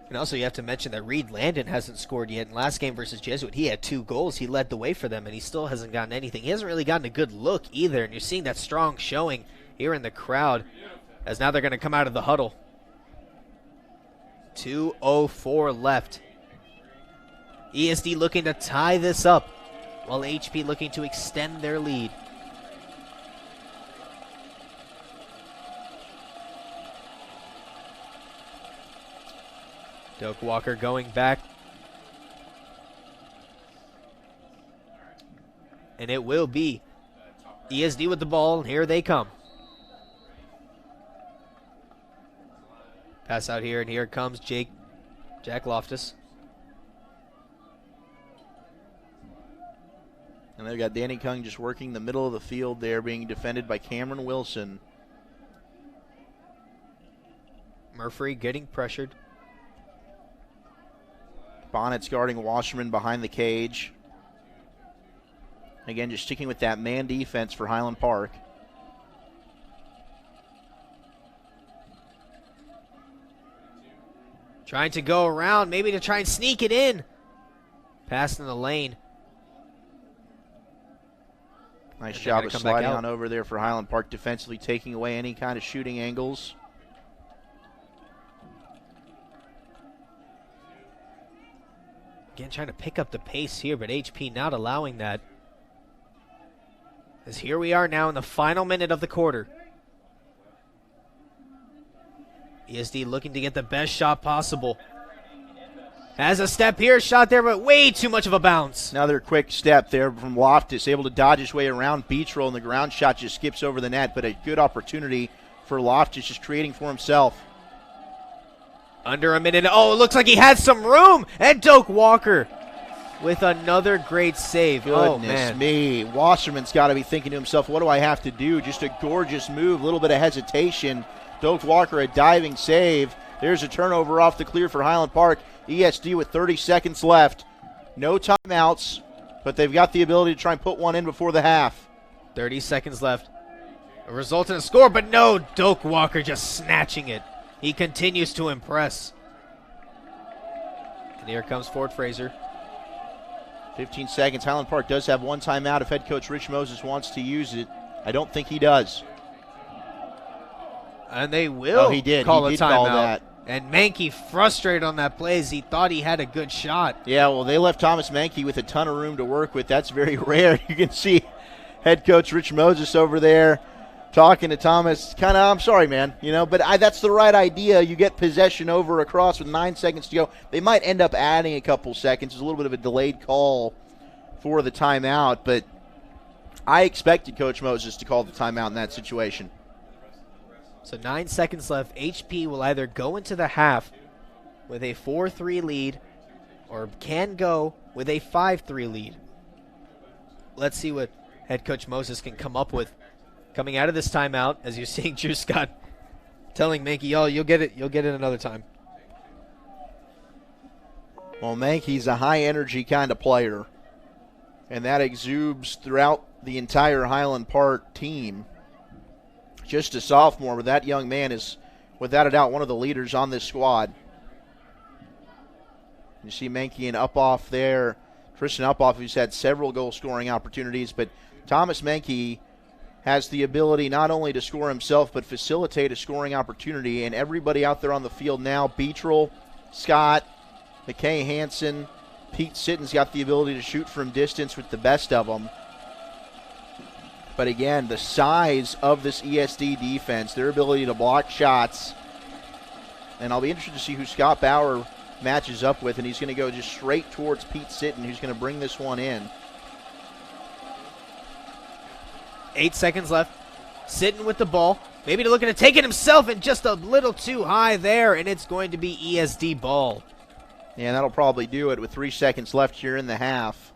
And also you have to mention that Reed Landon hasn't scored yet. In last game versus Jesuit, he had 2 goals. He led the way for them, and he still hasn't gotten anything. He hasn't really gotten a good look either, and you're seeing that strong showing here in the crowd, as now they're going to come out of the huddle. 2:04 left. ESD looking to tie this up, while HP looking to extend their lead. Doak Walker going back. And it will be ESD with the ball. Here they come. Pass out here, and here comes Jack Loftus. And they've got Danny Kung just working the middle of the field there, being defended by Cameron Wilson. Murphy getting pressured. Bonnet's guarding Wasserman behind the cage. Again, just sticking with that man defense for Highland Park. Trying to go around, maybe to try and sneak it in. Pass in the lane. Nice job of sliding on over there for Highland Park defensively, taking away any kind of shooting angles. Again, trying to pick up the pace here, but HP not allowing that. As here we are now in the final minute of the quarter. ESD looking to get the best shot possible. Has a step here, shot there, but way too much of a bounce. Another quick step there from Loftus, able to dodge his way around beach roll, and the ground shot just skips over the net, but a good opportunity for Loftus, just creating for himself. Under a minute. Oh, it looks like he had some room. And Doak Walker with another great save. Goodness me. Wasserman's got to be thinking to himself, what do I have to do? Just a gorgeous move, a little bit of hesitation. Doak Walker, a diving save. There's a turnover off the clear for Highland Park. ESD with 30 seconds left. No timeouts, but they've got the ability to try and put one in before the half. 30 seconds left. A result in a score, but no, Doak Walker just snatching it. He continues to impress. And here comes Ford Fraser. 15 seconds. Highland Park does have one timeout if head coach Rich Moses wants to use it. I don't think he does. And they will he did. Call he a did call timeout. That. And Mankey frustrated on that play as he thought he had a good shot. Yeah, well, they left Thomas Mankey with a ton of room to work with. That's very rare. You can see head coach Rich Moses over there talking to Thomas, kind of, I'm sorry, man, but that's the right idea. You get possession over across with 9 seconds to go. They might end up adding a couple seconds. It's a little bit of a delayed call for the timeout, but I expected Coach Moses to call the timeout in that situation. So 9 seconds left. HP will either go into the half with a 4-3 lead or can go with a 5-3 lead. Let's see what head coach Moses can come up with coming out of this timeout, as you're seeing Drew Scott telling Mankey, "Oh, you'll get it another time." Well, Mankey's a high-energy kind of player, and that exudes throughout the entire Highland Park team. Just a sophomore, but that young man is, without a doubt, one of the leaders on this squad. You see Mankey and Upoff there. Tristan Upoff, who's had several goal-scoring opportunities, but Thomas Mankey has the ability not only to score himself, but facilitate a scoring opportunity, and everybody out there on the field now, Beetrel, Scott, McKay Hansen, Pete Sitton's got the ability to shoot from distance with the best of them. But again, the size of this ESD defense, their ability to block shots, and I'll be interested to see who Scott Bauer matches up with, and he's going to go just straight towards Pete Sitton, who's going to bring this one in. 8 seconds left. Sitton with the ball. Maybe looking to take it himself, and just a little too high there, and it's going to be ESD ball. Yeah, that'll probably do it with 3 seconds left here in the half.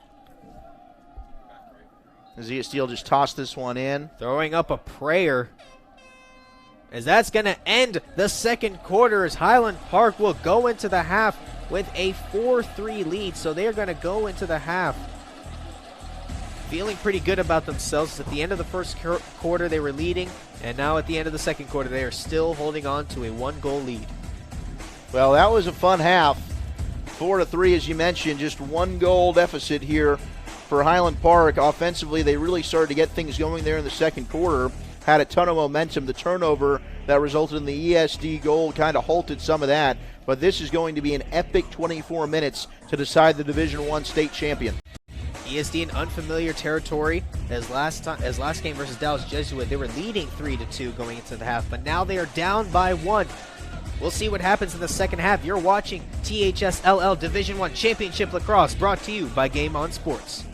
As ESD will just toss this one in. Throwing up a prayer, as that's going to end the second quarter, as Highland Park will go into the half with a 4-3 lead. So they're going to go into the half feeling pretty good about themselves. At the end of the first quarter, they were leading, and now at the end of the second quarter, they are still holding on to a 1-goal lead. Well, that was a fun half. 4-3, as you mentioned, just 1-goal deficit here for Highland Park. Offensively, they really started to get things going there in the second quarter. Had a ton of momentum. The turnover that resulted in the ESD goal kind of halted some of that. But this is going to be an epic 24 minutes to decide the Division I state champion. ESD in unfamiliar territory. As last game versus Dallas Jesuit, they were leading 3-2 going into the half, but now they are down by 1. We'll see what happens in the second half. You're watching THSLL Division I Championship Lacrosse, brought to you by Game On Sports.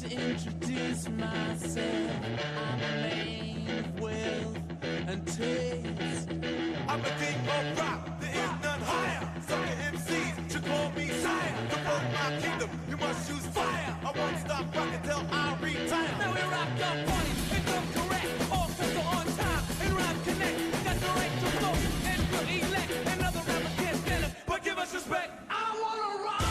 to introduce myself. I'm a man of wealth and taste. I'm a king of rock, there is none higher. Some MCs should call me sire. To promote my kingdom, you must choose fire. I won't stop rocking till I retire. Now we rock your party and come correct. All special on time and rhyme connect. Got the right to vote and to elect. Another rapper can't stand it, but give us respect. I wanna rock.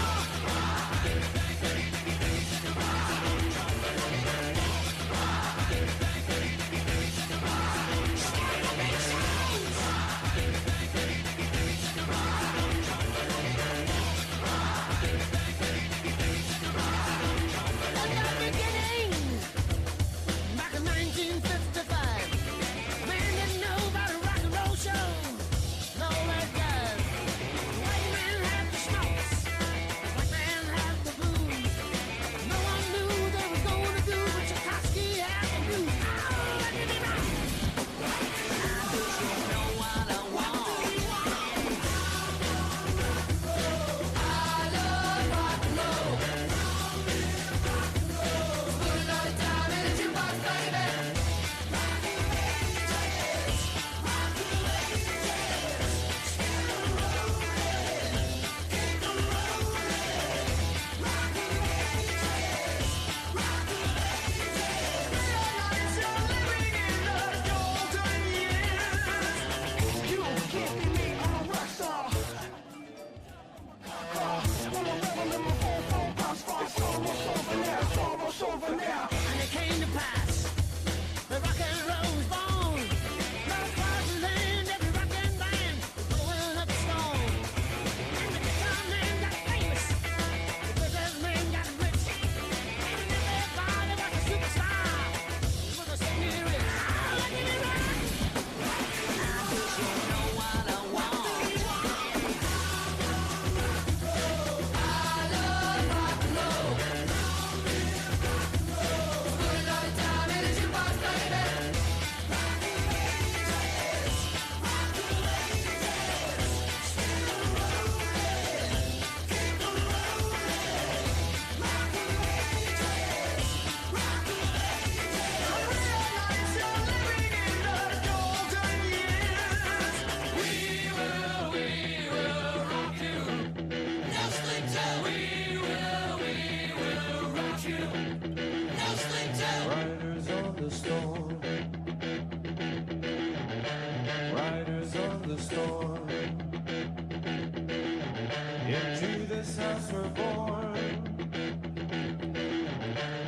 Into this house we're born,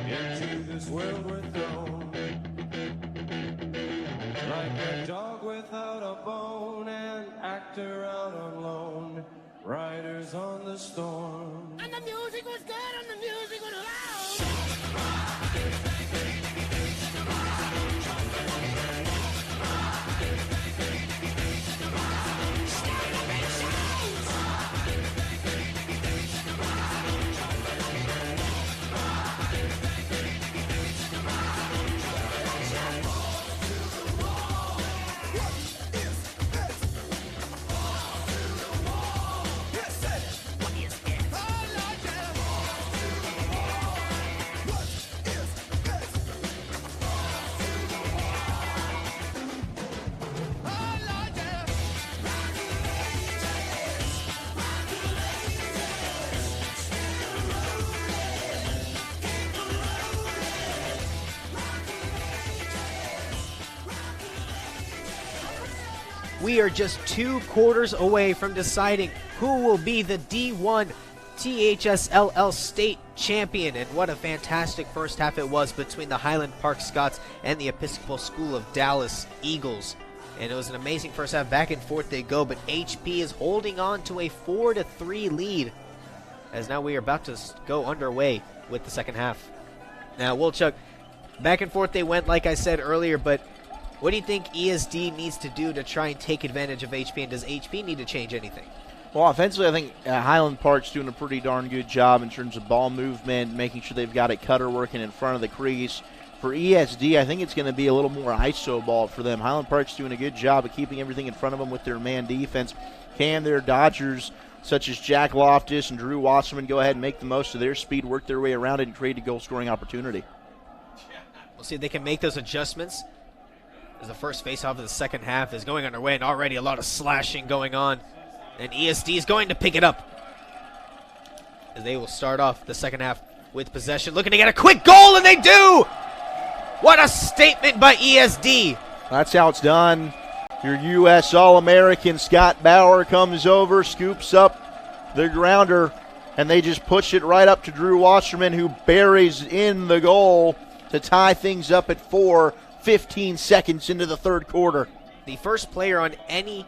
into this world we're thrown, like a dog without a bone, an actor out on loan, riders on the storm. And the music was good and the music was loud. We are just 2 quarters away from deciding who will be the D1 THSLL state champion. And what a fantastic first half it was between the Highland Park Scots and the Episcopal School of Dallas Eagles. And it was an amazing first half. Back and forth they go, but HP is holding on to a 4-3 lead, as now we are about to go underway with the second half. Now, Wilczuk, back and forth they went, like I said earlier, but what do you think ESD needs to do to try and take advantage of HP, and does HP need to change anything? Well, offensively, I think Highland Park's doing a pretty darn good job in terms of ball movement, making sure they've got a cutter working in front of the crease. For ESD, I think it's going to be a little more ISO ball for them. Highland Park's doing a good job of keeping everything in front of them with their man defense. Can their Dodgers such as Jack Loftus and Drew Wasserman go ahead and make the most of their speed, work their way around it, and create a goal-scoring opportunity. We'll see if they can make those adjustments as the first face-off of the second half is going underway, and already a lot of slashing going on. And ESD is going to pick it up as they will start off the second half with possession, looking to get a quick goal, and they do! What a statement by ESD. That's how it's done. Your U.S. All-American Scott Bauer comes over, scoops up the grounder, and they just push it right up to Drew Wasserman, who buries in the goal to tie things up at 4, 15 seconds into the third quarter. The first player on any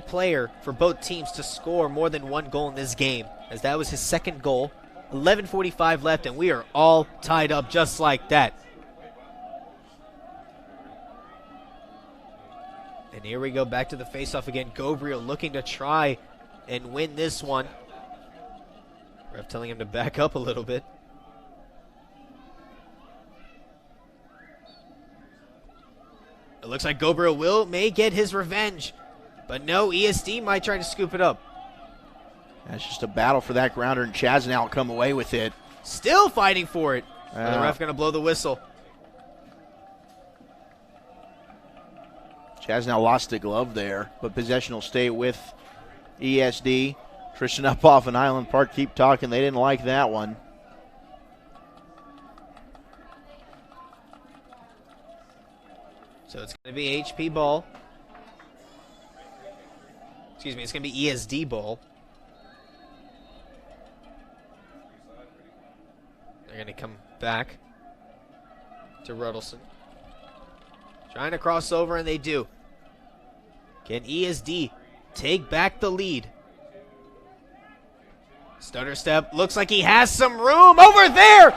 player for both teams to score more than one goal in this game, as that was his second goal. 11:45 left, and we are all tied up just like that. And here we go, back to the faceoff again. Gabriel looking to try and win this one. Ref telling him to back up a little bit. It looks like Gabriel may get his revenge. But no, ESD might try to scoop it up. That's just a battle for that grounder, and Chasnow will come away with it. Still fighting for it. The ref going to blow the whistle. Chasnow lost a glove there, but possession will stay with ESD. Tristan Uphoff and Highland Park keep talking. They didn't like that one. So it's going to be HP ball. Excuse me, it's going to be ESD ball. They're going to come back to Ruddleson. Trying to cross over, and they do. Can ESD take back the lead? Stutter step. Looks like he has some room over there.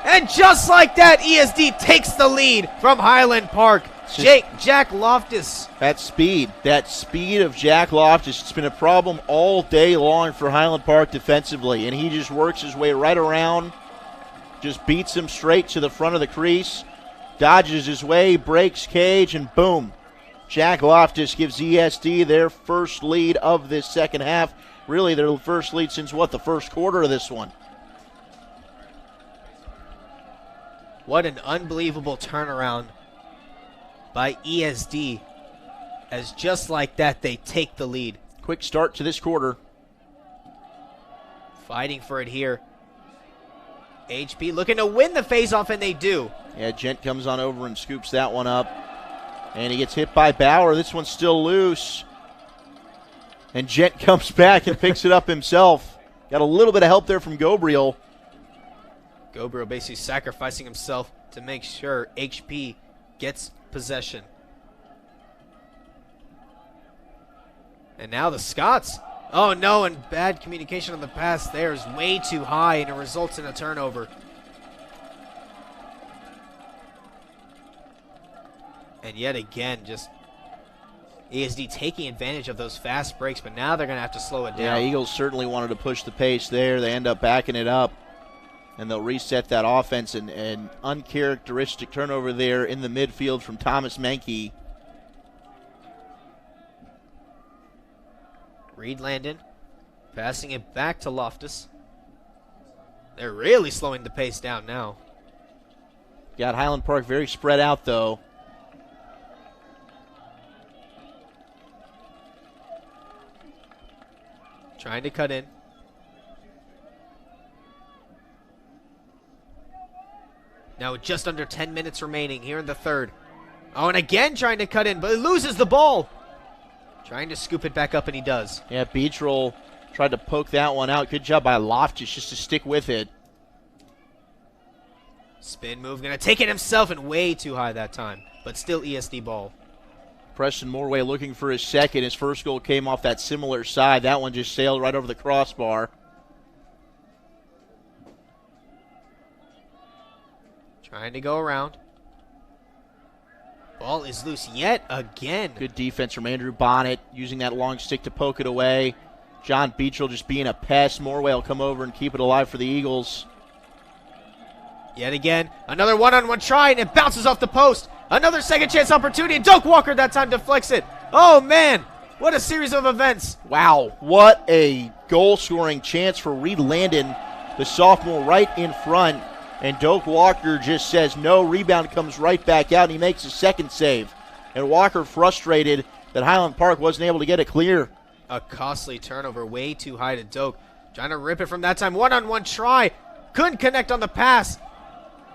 And just like that, ESD takes the lead from Highland Park. Jack Loftus. That speed of Jack Loftus, it's been a problem all day long for Highland Park defensively, and he just works his way right around, just beats him straight to the front of the crease, dodges his way, breaks cage, and boom. Jack Loftus gives ESD their first lead of this second half. Really their first lead since, the first quarter of this one. What an unbelievable turnaround by ESD, as just like that, they take the lead. Quick start to this quarter. Fighting for it here. HP looking to win the faceoff, and they do. Yeah, Gent comes on over and scoops that one up. And he gets hit by Bauer. This one's still loose. And Gent comes back and picks it up himself. Got a little bit of help there from Gabriel. Gabriel basically sacrificing himself to make sure HP gets possession. And now the Scots. Oh no, and bad communication on the pass there is way too high, and it results in a turnover. And yet again, just ESD taking advantage of those fast breaks, but now they're going to have to slow it down. Yeah, Eagles certainly wanted to push the pace there. They end up backing it up, and they'll reset that offense. And an uncharacteristic turnover there in the midfield from Thomas Menke. Reed Landon passing it back to Loftus. They're really slowing the pace down now. Got Highland Park very spread out, though. Trying to cut in. Now just under 10 minutes remaining here in the third. Oh, and again trying to cut in, but he loses the ball. Trying to scoop it back up, and he does. Yeah, Beatrill tried to poke that one out. Good job by Loftus just to stick with it. Spin move, going to take it himself, and way too high that time. But still ESD ball. Preston Morway looking for his second. His first goal came off that similar side. That one just sailed right over the crossbar. Trying to go around. Ball is loose yet again. Good defense from Andrew Bonnet, using that long stick to poke it away. John Beatrill just being a pest. Morway will come over and keep it alive for the Eagles. Yet again, another one-on-one try, and it bounces off the post. Another second chance opportunity, and Doak Walker that time deflects it. Oh, man. What a series of events. Wow, what a goal-scoring chance for Reed Landon, the sophomore, right in front. And Doak Walker just says no. Rebound comes right back out, and he makes a second save. And Walker frustrated that Highland Park wasn't able to get it clear. A costly turnover, way too high to Doak. Trying to rip it from that time. One-on-one try. Couldn't connect on the pass.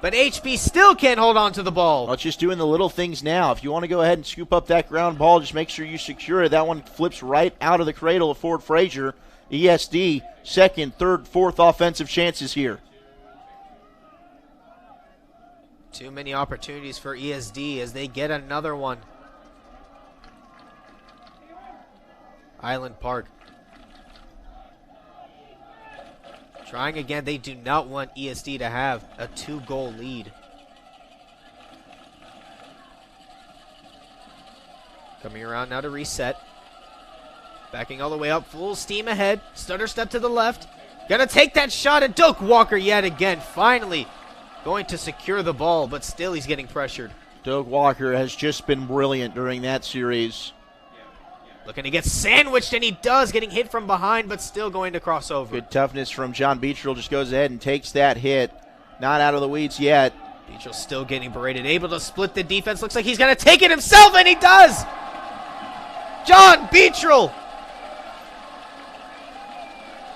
But HP still can't hold on to the ball. Well, it's just doing the little things now. If you want to go ahead and scoop up that ground ball, just make sure you secure it. That one flips right out of the cradle of Ford Frazier. ESD, second, third, fourth offensive chances here. Too many opportunities for ESD as they get another one. Highland Park. Trying again. They do not want ESD to have a 2-goal lead. Coming around now to reset. Backing all the way up. Full steam ahead. Stutter step to the left. Gonna take that shot at Doak Walker yet again. Finally going to secure the ball, but still he's getting pressured. Doak Walker has just been brilliant during that series. Looking to get sandwiched, and he does, getting hit from behind, but still going to cross over. Good toughness from John Beatrill, just goes ahead and takes that hit. Not out of the weeds yet. Beatrill still getting berated, able to split the defense. Looks like he's going to take it himself, and he does! John Beatrill!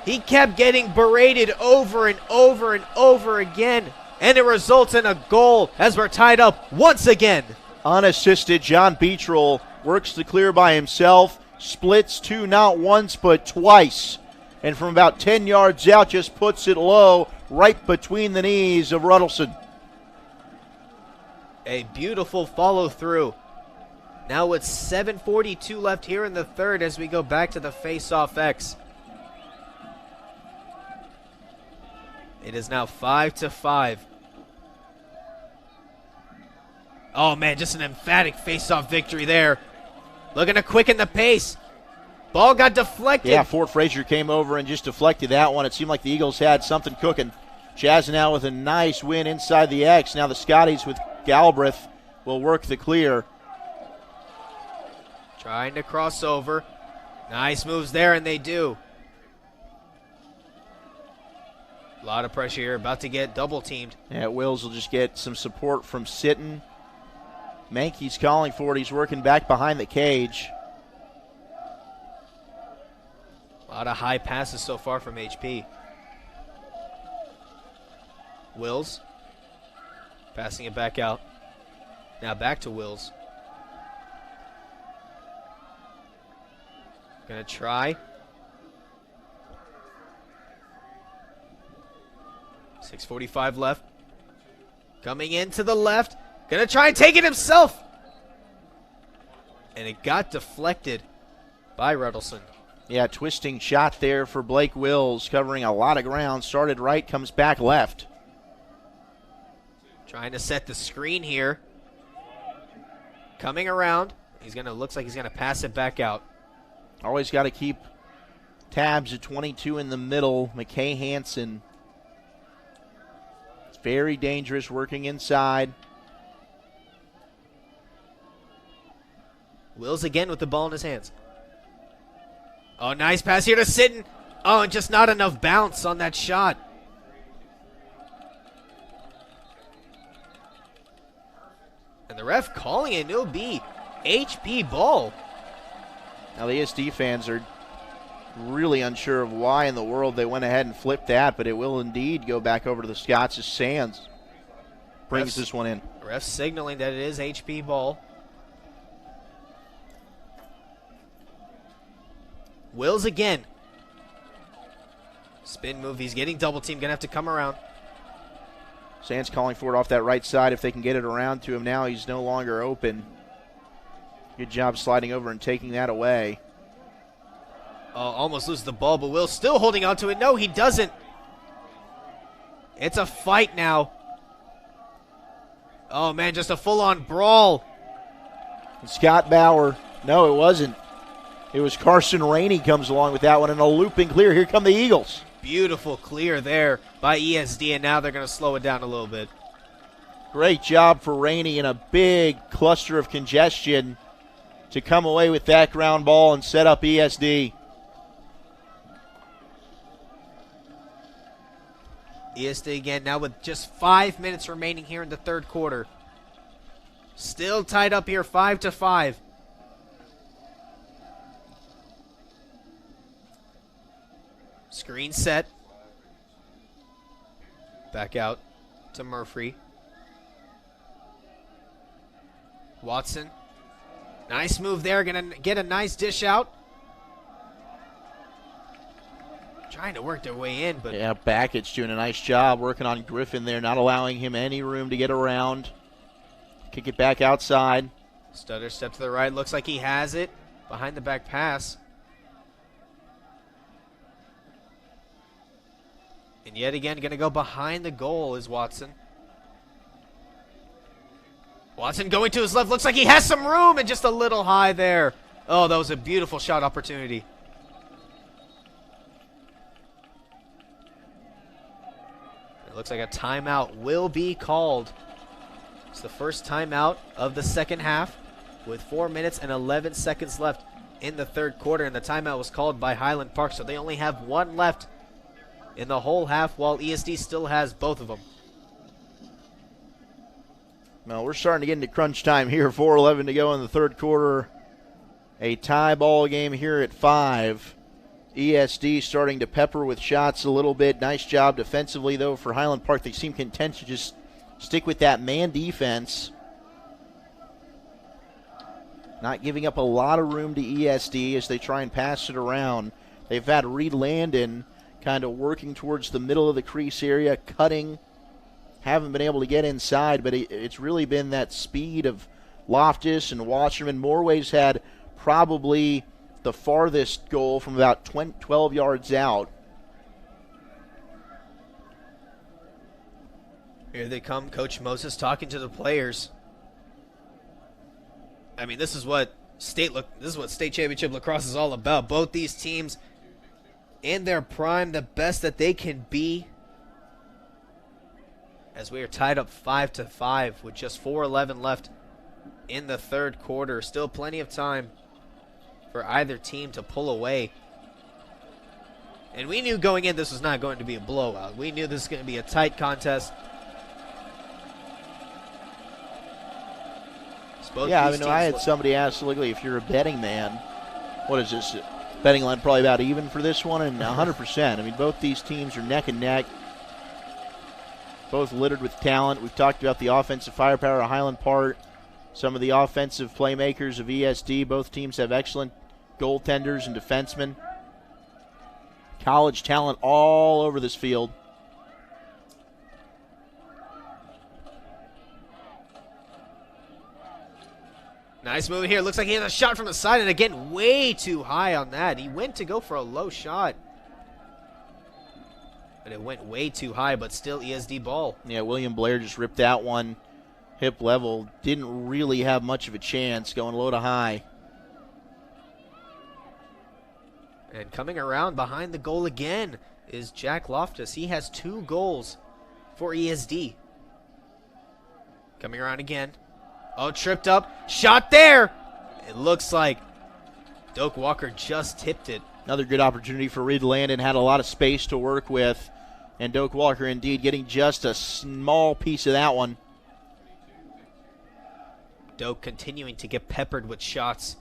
He kept getting berated over and over and over again, and it results in a goal as we're tied up once again. Unassisted, John Beatrill works the clear by himself, splits two not once but twice, and from about 10 yards out just puts it low right between the knees of Ruddleson. A beautiful follow through. Now with 7:42 left here in the third as we go back to the face-off X. It is now 5-5. Oh man, just an emphatic face-off victory there. Looking to quicken the pace. Ball got deflected. Yeah, Fort Frazier came over and just deflected that one. It seemed like the Eagles had something cooking. Chazanow with a nice win inside the X. Now the Scotties with Galbraith will work the clear. Trying to cross over. Nice moves there, and they do. A lot of pressure here. About to get double teamed. Yeah, Wills will just get some support from Sitton. Mankey's calling for it. He's working back behind the cage. A lot of high passes so far from HP. Wills. Passing it back out. Now back to Wills. Gonna try. 6:45 left. Coming in to the left. Gonna try and take it himself. And it got deflected by Ruddleson. Yeah, twisting shot there for Blake Wills, covering a lot of ground. Started right, comes back left. Trying to set the screen here. Coming around. Looks like he's gonna pass it back out. Always got to keep tabs at 22 in the middle. McKay Hansen. It's very dangerous working inside. Wills again with the ball in his hands. Oh, nice pass here to Sitton. Oh, and just not enough bounce on that shot. And the ref calling it, it'll be HP ball. Now the ESD fans are really unsure of why in the world they went ahead and flipped that, but it will indeed go back over to the Scots as Sands brings this one in. Ref signaling that it is HP ball. Wills again. Spin move. He's getting double team. Gonna have to come around. Sands calling for it off that right side. If they can get it around to him now, he's no longer open. Good job sliding over and taking that away. Oh, almost loses the ball, but Will's still holding on to it. No, he doesn't. It's a fight now. Oh, man, just a full-on brawl. And Scott Bauer. No, it wasn't. It was Carson Rainey comes along with that one, and a looping clear. Here come the Eagles. Beautiful clear there by ESD, and now they're going to slow it down a little bit. Great job for Rainey in a big cluster of congestion. to come away with that ground ball and set up ESD. ESD again now with just 5 minutes remaining here in the third quarter. Still tied up here 5-5. Screen set. Back out to Murphy. Watson. Nice move there. Gonna get a nice dish out. Trying to work their way in, but... Yeah, Bakich doing a nice job working on Griffin there, not allowing him any room to get around. Kick it back outside. Stutter step to the right. Looks like he has it. Behind the back pass. And yet again, going to go behind the goal is Watson. Watson going to his left. Looks like he has some room and just a little high there. Oh, that was a beautiful shot opportunity. It looks like a timeout will be called. It's the first timeout of the second half with 4 minutes and 11 seconds left in the third quarter. And the timeout was called by Highland Park, so they only have one left in the whole half, while ESD still has both of them. Well, we're starting to get into crunch time here. 4:11 to go in the third quarter. A tie ball game here at 5. ESD starting to pepper with shots a little bit. Nice job defensively, though, for Highland Park. They seem content to just stick with that man defense. Not giving up a lot of room to ESD as they try and pass it around. They've had Reed Landon kind of working towards the middle of the crease area, cutting. Haven't been able to get inside, but it's really been that speed of Loftus and Wasserman. Morway's had probably the farthest goal from about 12 yards out. Here they come, Coach Moses talking to the players. I mean, this is what state championship lacrosse is all about. Both these teams in their prime, the best that they can be. As we are tied up 5-5 with just 4:11 left in the third quarter. Still plenty of time for either team to pull away. And we knew going in this was not going to be a blowout. We knew this was going to be a tight contest. I had somebody ask, literally, if you're a betting man, what is this? Betting line probably about even for this one, and 100%. I mean, both these teams are neck and neck. Both littered with talent. We've talked about the offensive firepower of Highland Park, some of the offensive playmakers of ESD. Both teams have excellent goaltenders and defensemen. College talent all over this field. Nice move here. Looks like he has a shot from the side, and again, way too high on that. He went to go for a low shot, but it went way too high, but still ESD ball. Yeah, William Blair just ripped that one hip level. Didn't really have much of a chance going low to high. And coming around behind the goal again is Jack Loftus. He has 2 goals for ESD. Coming around again. Oh, tripped up. Shot there. It looks like Doak Walker just tipped it. Another good opportunity for Reed Landon. Had a lot of space to work with. And Doak Walker indeed getting just a small piece of that one. Doak continuing to get peppered with shots.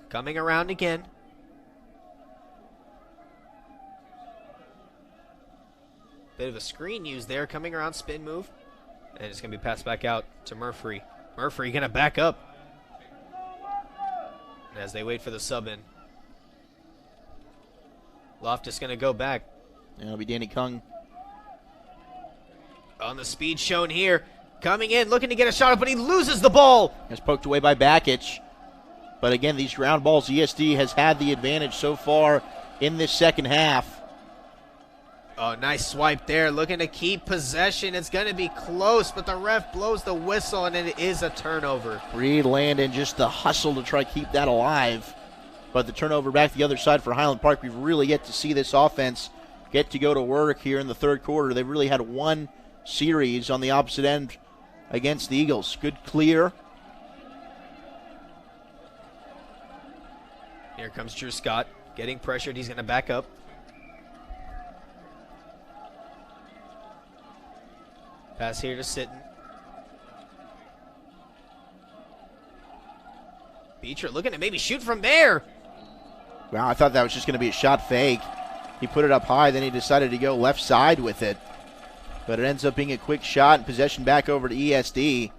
Coming around again. Bit of a screen used there. Coming around, spin move. And it's going to be passed back out to Murphy. Murphy going to back up as they wait for the sub in. Loftus going to go back. And it'll be Danny Kung. On the speed shown here. Coming in, looking to get a shot up, but he loses the ball. It's poked away by Bakich. But again, these ground balls, ESD has had the advantage so far in this second half. Oh, nice swipe there. Looking to keep possession. It's going to be close, but the ref blows the whistle, and it is a turnover. Reed Landon, just the hustle to try to keep that alive. But the turnover back the other side for Highland Park. We've really yet to see this offense get to go to work here in the third quarter. They've really had one series on the opposite end against the Eagles. Good clear. Here comes Drew Scott, getting pressured. He's going to back up. Pass here to Sitton. Beecher looking to maybe shoot from there. Wow, I thought that was just going to be a shot fake. He put it up high, then he decided to go left side with it. But it ends up being a quick shot and possession back over to ESD.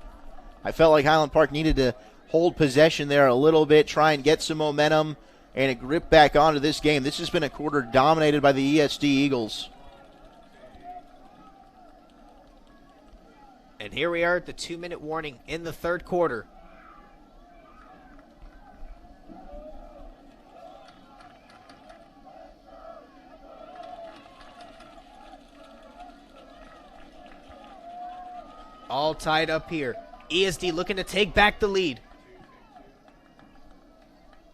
I felt like Highland Park needed to hold possession there a little bit, try and get some momentum and a grip back onto this game. This has been a quarter dominated by the ESD Eagles. And here we are at the 2-minute warning in the third quarter. All tied up here. ESD looking to take back the lead.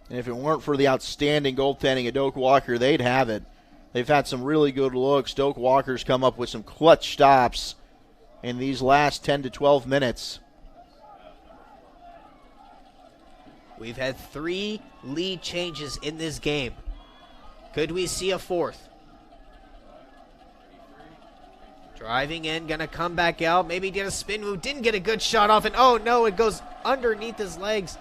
And if it weren't for the outstanding goaltending of Doak Walker, they'd have it. They've had some really good looks. Doak Walker's come up with some clutch stops in these last 10 to 12 minutes. We've had 3 lead changes in this game. Could we see a fourth? Driving in, gonna come back out. Maybe get a spin move. Didn't get a good shot off, and oh no, it goes underneath his legs.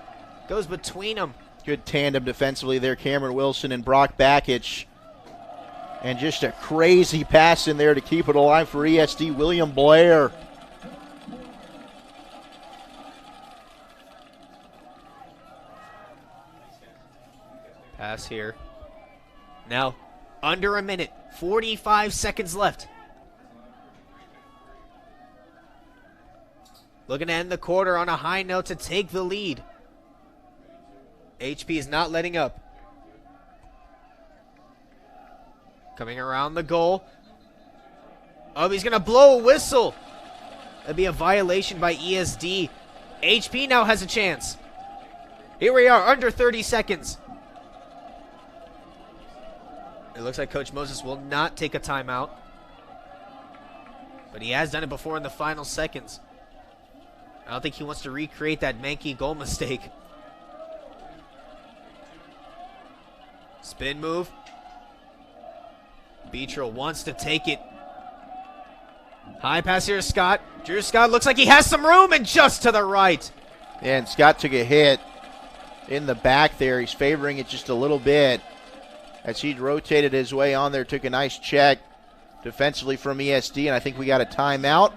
Goes between them. Good tandem defensively there, Cameron Wilson and Brock Bakich. And just a crazy pass in there to keep it alive for ESD, William Blair. Pass here. Now, under a minute, 45 seconds left. Looking to end the quarter on a high note to take the lead. HP is not letting up. Coming around the goal. Oh, he's going to blow a whistle. That'd be a violation by ESD. HP now has a chance. Here we are, under 30 seconds. It looks like Coach Moses will not take a timeout. But he has done it before in the final seconds. I don't think he wants to recreate that Mankey goal mistake. Spin move. Beecher wants to take it. High pass here to Scott. Drew Scott looks like he has some room and just to the right. Yeah, and Scott took a hit in the back there. He's favoring it just a little bit as he rotated his way on there. Took a nice check defensively from ESD, and I think we got a timeout.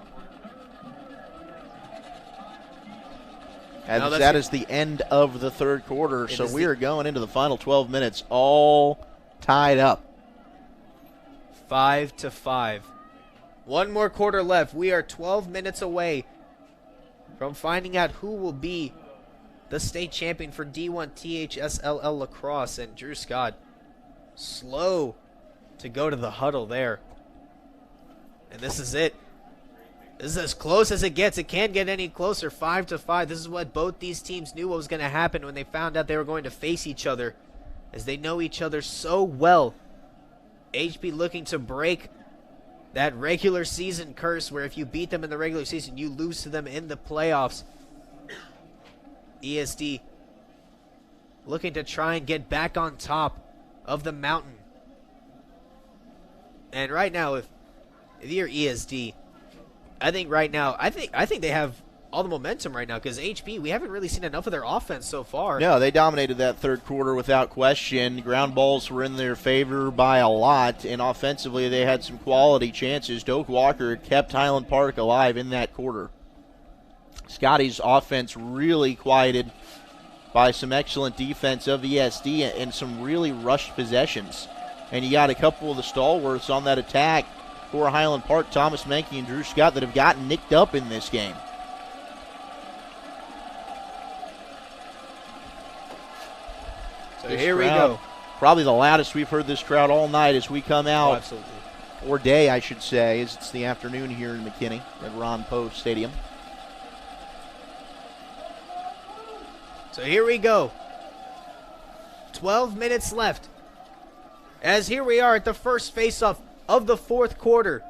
As that is the end of the third quarter, so we are going into the final 12 minutes all tied up. 5-5. One more quarter left. We are 12 minutes away from finding out who will be the state champion for D1 THSLL Lacrosse. And Drew Scott, slow to go to the huddle there. And this is it. This is as close as it gets. It can't get any closer. 5-5. This is what both these teams knew what was going to happen when they found out they were going to face each other, as they know each other so well. HB looking to break that regular season curse where if you beat them in the regular season, you lose to them in the playoffs. ESD looking to try and get back on top of the mountain. And right now, if you're ESD, I think right now, I think they have all the momentum right now, because HB, we haven't really seen enough of their offense so far. No, they dominated that third quarter without question. Ground balls were in their favor by a lot, and offensively they had some quality chances. Doak Walker kept Highland Park alive in that quarter. Scotty's offense really quieted by some excellent defense of ESD and some really rushed possessions. And you got a couple of the stalwarts on that attack for Highland Park, Thomas Mankey and Drew Scott, that have gotten nicked up in this game. So here we go. Probably the loudest we've heard this crowd all night as we come out. Oh, absolutely. Or day, I should say, as it's the afternoon here in McKinney at Ron Poe Stadium. So here we go. 12 minutes left. As here we are at the first faceoff of the fourth quarter.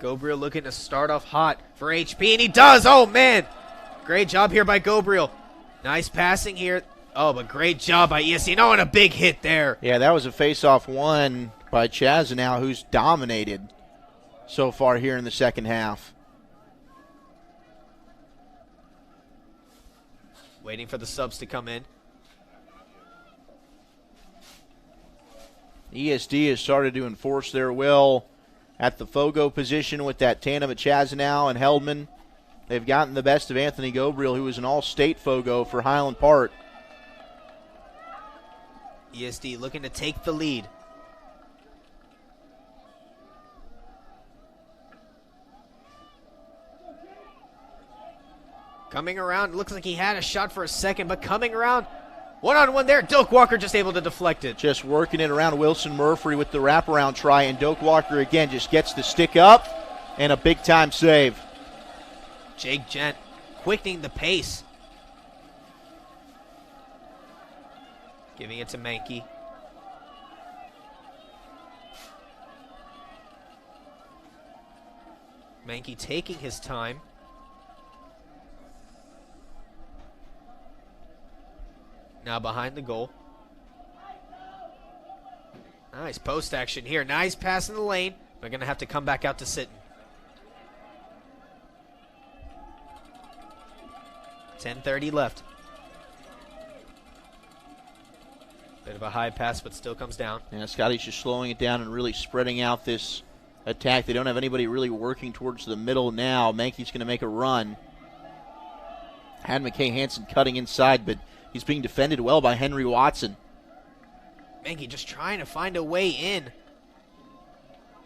Gobriel looking to start off hot for HP, and he does. Oh, man. Great job here by Gobriel. Nice passing here. Oh, but great job by ESD. No, and a big hit there. Yeah, that was a face-off won by Chazanow, who's dominated so far here in the second half. Waiting for the subs to come in. ESD has started to enforce their will at the Fogo position with that tandem of Chazanow and Heldman. They've gotten the best of Anthony Gobriel, who is an all-state Fogo for Highland Park. ESD looking to take the lead. Coming around, looks like he had a shot for a second, but coming around, one-on-one there. Doak Walker just able to deflect it. Just working it around Wilson Murphy with the wraparound try, and Doak Walker again just gets the stick up and a big-time save. Jake Gent quickening the pace. Giving it to Mankey. Mankey taking his time. Now behind the goal. Nice post action here. Nice pass in the lane. They're going to have to come back out to Sitten. 10:30 left. Bit of a high pass, but still comes down. Yeah, Scotty's just slowing it down and really spreading out this attack. They don't have anybody really working towards the middle now. Mankey's going to make a run. Had McKay Hansen cutting inside, but he's being defended well by Henry Watson. Mankey just trying to find a way in.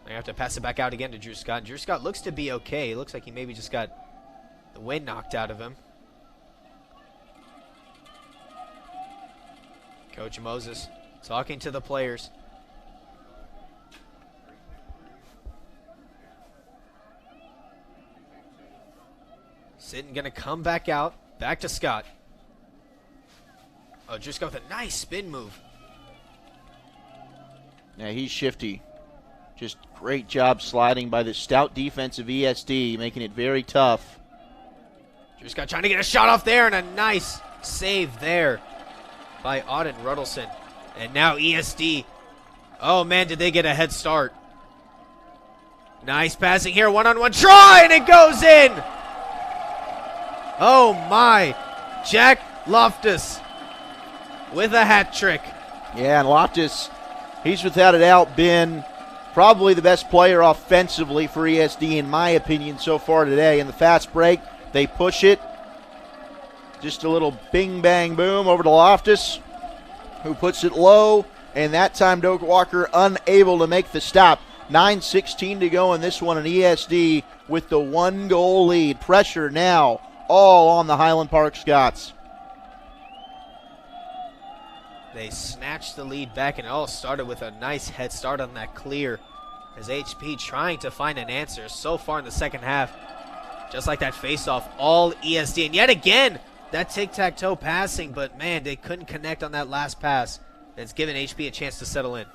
They have to pass it back out again to Drew Scott. Drew Scott looks to be okay. It looks like he maybe just got the wind knocked out of him. Coach Moses talking to the players. Sitten going to come back out. Back to Scott. Oh, Drew Scott with a nice spin move. Yeah, he's shifty. Just great job sliding by the stout defense of ESD, making it very tough. Drew Scott trying to get a shot off there, and a nice save there by Auden Ruddleson. And now ESD. Oh, man, did they get a head start. Nice passing here. One-on-one try, and it goes in. Oh, my. Jack Loftus with a hat trick. Yeah, and Loftus, he's without a doubt been probably the best player offensively for ESD, in my opinion, so far today. In the fast break, they push it. Just a little bing, bang, boom over to Loftus, who puts it low, and that time Doak Walker unable to make the stop. 9:16 to go in this one, and ESD with the 1-goal lead. Pressure now all on the Highland Park Scots. They snatched the lead back, and it all started with a nice head start on that clear, as HP trying to find an answer so far in the second half. Just like that faceoff, all ESD. And yet again, that tic-tac-toe passing, but man, they couldn't connect on that last pass. It's given HP a chance to settle in.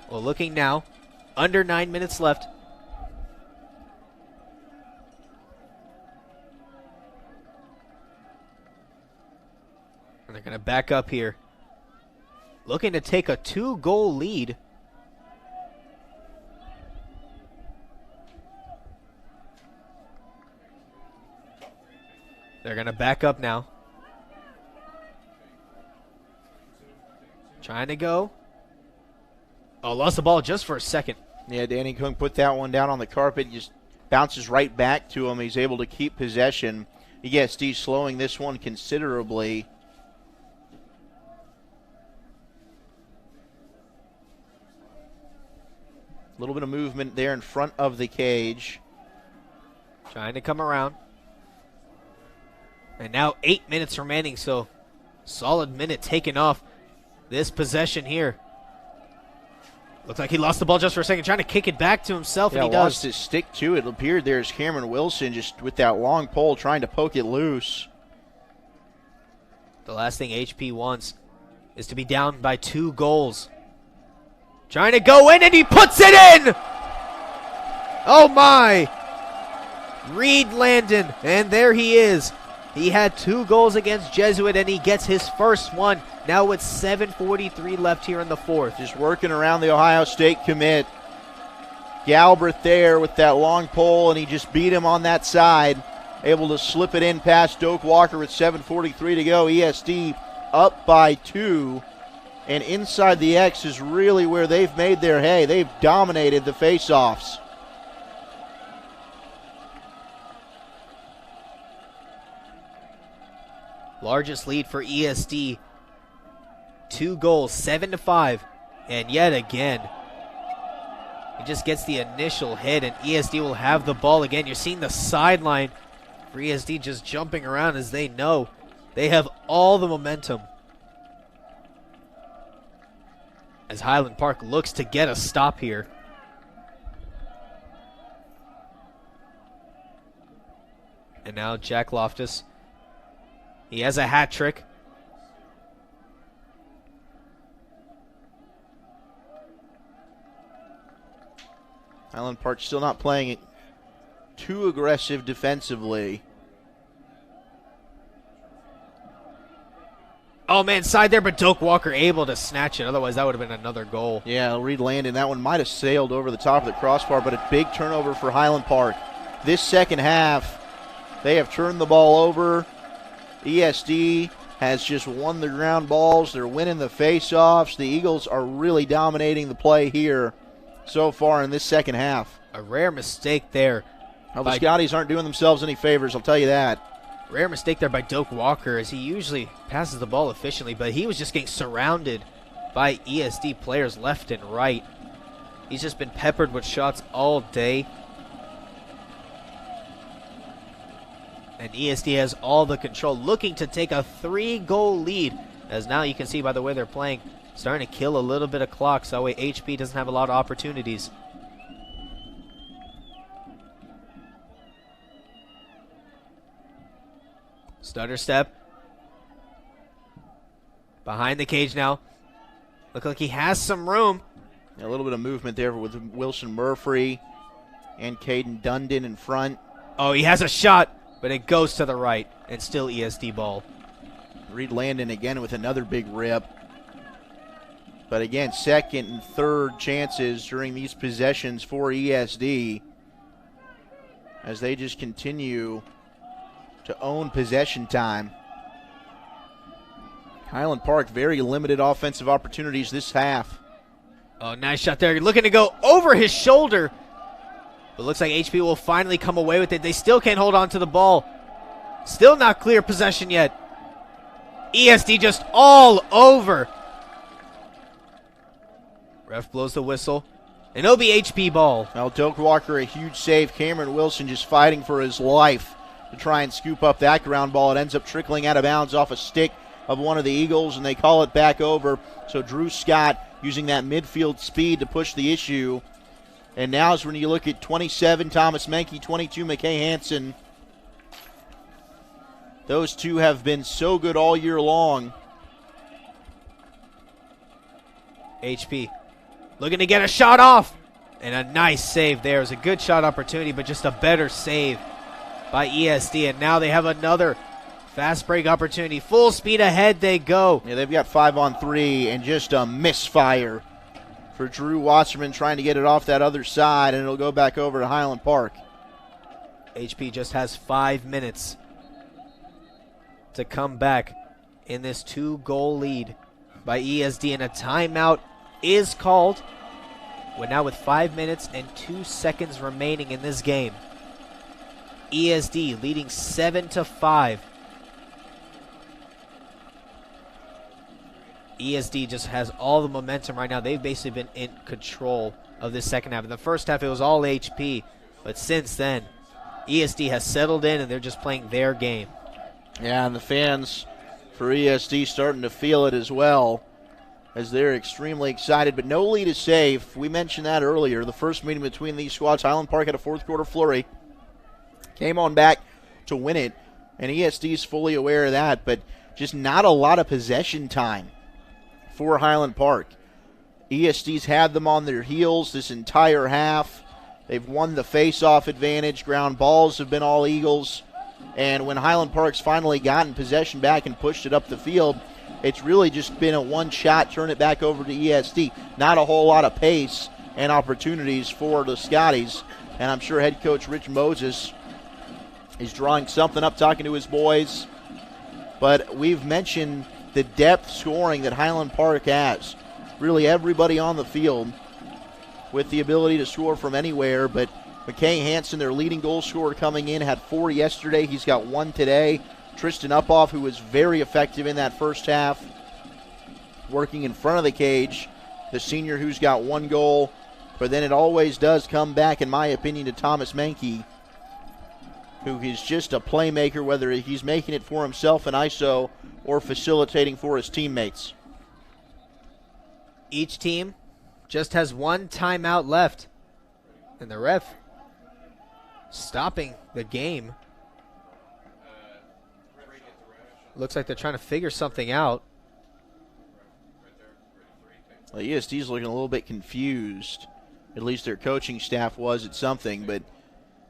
Well, looking now, under 9 minutes left. And they're going to back up here. Looking to take a 2-goal lead. They're going to back up now. Trying to go. Oh, lost the ball just for a second. Yeah, Danny Kung put that one down on the carpet. Just bounces right back to him. He's able to keep possession. ESD slowing this one considerably. A little bit of movement there in front of the cage. Trying to come around. And now 8 minutes remaining, so solid minute taken off this possession here. Looks like he lost the ball just for a second, trying to kick it back to himself, Yeah, and he does. lost his stick too. It appeared there's Cameron Wilson just with that long pole trying to poke it loose. The last thing HP wants is to be down by 2 goals. Trying to go in, and he puts it in! Oh my! Reed Landon, and there he is. He had 2 goals against Jesuit, and he gets his first one. Now with 7:43 left here in the fourth. Just working around the Ohio State commit. Galbraith there with that long pole, and he just beat him on that side. Able to slip it in past Doak Walker with 7:43 to go. ESD up by 2. And inside the X is really where they've made their hay. They've dominated the faceoffs. Largest lead for ESD. 2 goals, 7-5. And yet again, he just gets the initial hit, and ESD will have the ball again. You're seeing the sideline for ESD just jumping around as they know they have all the momentum. As Highland Park looks to get a stop here. And now Jack Loftus. He has a hat trick. Highland Park still not playing it too aggressive defensively. Oh man, side there, but Doak Walker able to snatch it. Otherwise, that would have been another goal. Yeah, Reed Landon, that one might have sailed over the top of the crossbar, but a big turnover for Highland Park. This second half, they have turned the ball over. ESD has just won the ground balls. They're winning the face-offs. The Eagles are really dominating the play here so far in this second half. A rare mistake there. Well, the Scotties aren't doing themselves any favors, I'll tell you that. Rare mistake there by Doak Walker, as he usually passes the ball efficiently, but he was just getting surrounded by ESD players left and right. He's just been peppered with shots all day. And ESD has all the control, looking to take a 3-goal lead, as now you can see by the way they're playing, starting to kill a little bit of clock, so that way HP doesn't have a lot of opportunities. Stutter step. Behind the cage now. Look like he has some room. A little bit of movement there with Wilson Murphy and Caden Dundon in front. Oh, he has a shot, but it goes to the right, and still ESD ball. Reed Landon again with another big rip. But again, second and third chances during these possessions for ESD as they just continue to own possession time. Highland Park, very limited offensive opportunities this half. Oh, nice shot there. Looking to go over his shoulder. But looks like HP will finally come away with it. They still can't hold on to the ball. Still not clear possession yet. ESD just all over. Ref blows the whistle. And it'll be HP ball. Well, Doak Walker, a huge save. Cameron Wilson just fighting for his life to try and scoop up that ground ball. It ends up trickling out of bounds off a stick of one of the Eagles, and they call it back over. So Drew Scott using that midfield speed to push the issue. And now is when you look at 27, Thomas Menke, 22, McKay Hansen. Those two have been so good all year long. HP looking to get a shot off. And a nice save there. It was a good shot opportunity, but just a better save by ESD. And now they have another fast break opportunity. Full speed ahead they go. Yeah, they've got 5-on-3 and just a misfire for Drew Wasserman trying to get it off that other side, and it'll go back over to Highland Park. HP just has 5 minutes to come back in this 2-goal lead by ESD, and a timeout is called. We're now with 5 minutes and 2 seconds remaining in this game. ESD leading 7-5. ESD just has all the momentum right now. They've basically been in control of this second half. In the first half, it was all HP. But since then, ESD has settled in, and they're just playing their game. Yeah, and the fans for ESD starting to feel it as well. as they're extremely excited, but no lead is safe. We mentioned that earlier. The first meeting between these squads, Highland Park had a fourth quarter flurry. Came on back to win it, and ESD is fully aware of that, but just not a lot of possession time for Highland Park. ESD's had them on their heels this entire half. They've won the face-off advantage. Ground balls have been all Eagles. And when Highland Park's finally gotten possession back and pushed it up the field, it's really just been a one-shot, turn it back over to ESD. Not a whole lot of pace and opportunities for the Scotties. And I'm sure head coach Rich Moses is drawing something up, talking to his boys. But we've mentioned the depth scoring that Highland Park has. Really everybody on the field with the ability to score from anywhere. But McKay Hansen, their leading goal scorer coming in, had 4 yesterday. He's got 1 today. Tristan Uphoff, who was very effective in that first half, working in front of the cage. The senior who's got 1 goal. But then it always does come back, in my opinion, to Thomas Menke, who is just a playmaker, whether he's making it for himself in ISO or facilitating for his teammates. Each team just has 1 timeout left, and the ref stopping the game. Looks like they're trying to figure something out. Well, ESD's looking a little bit confused. At least their coaching staff was at something, but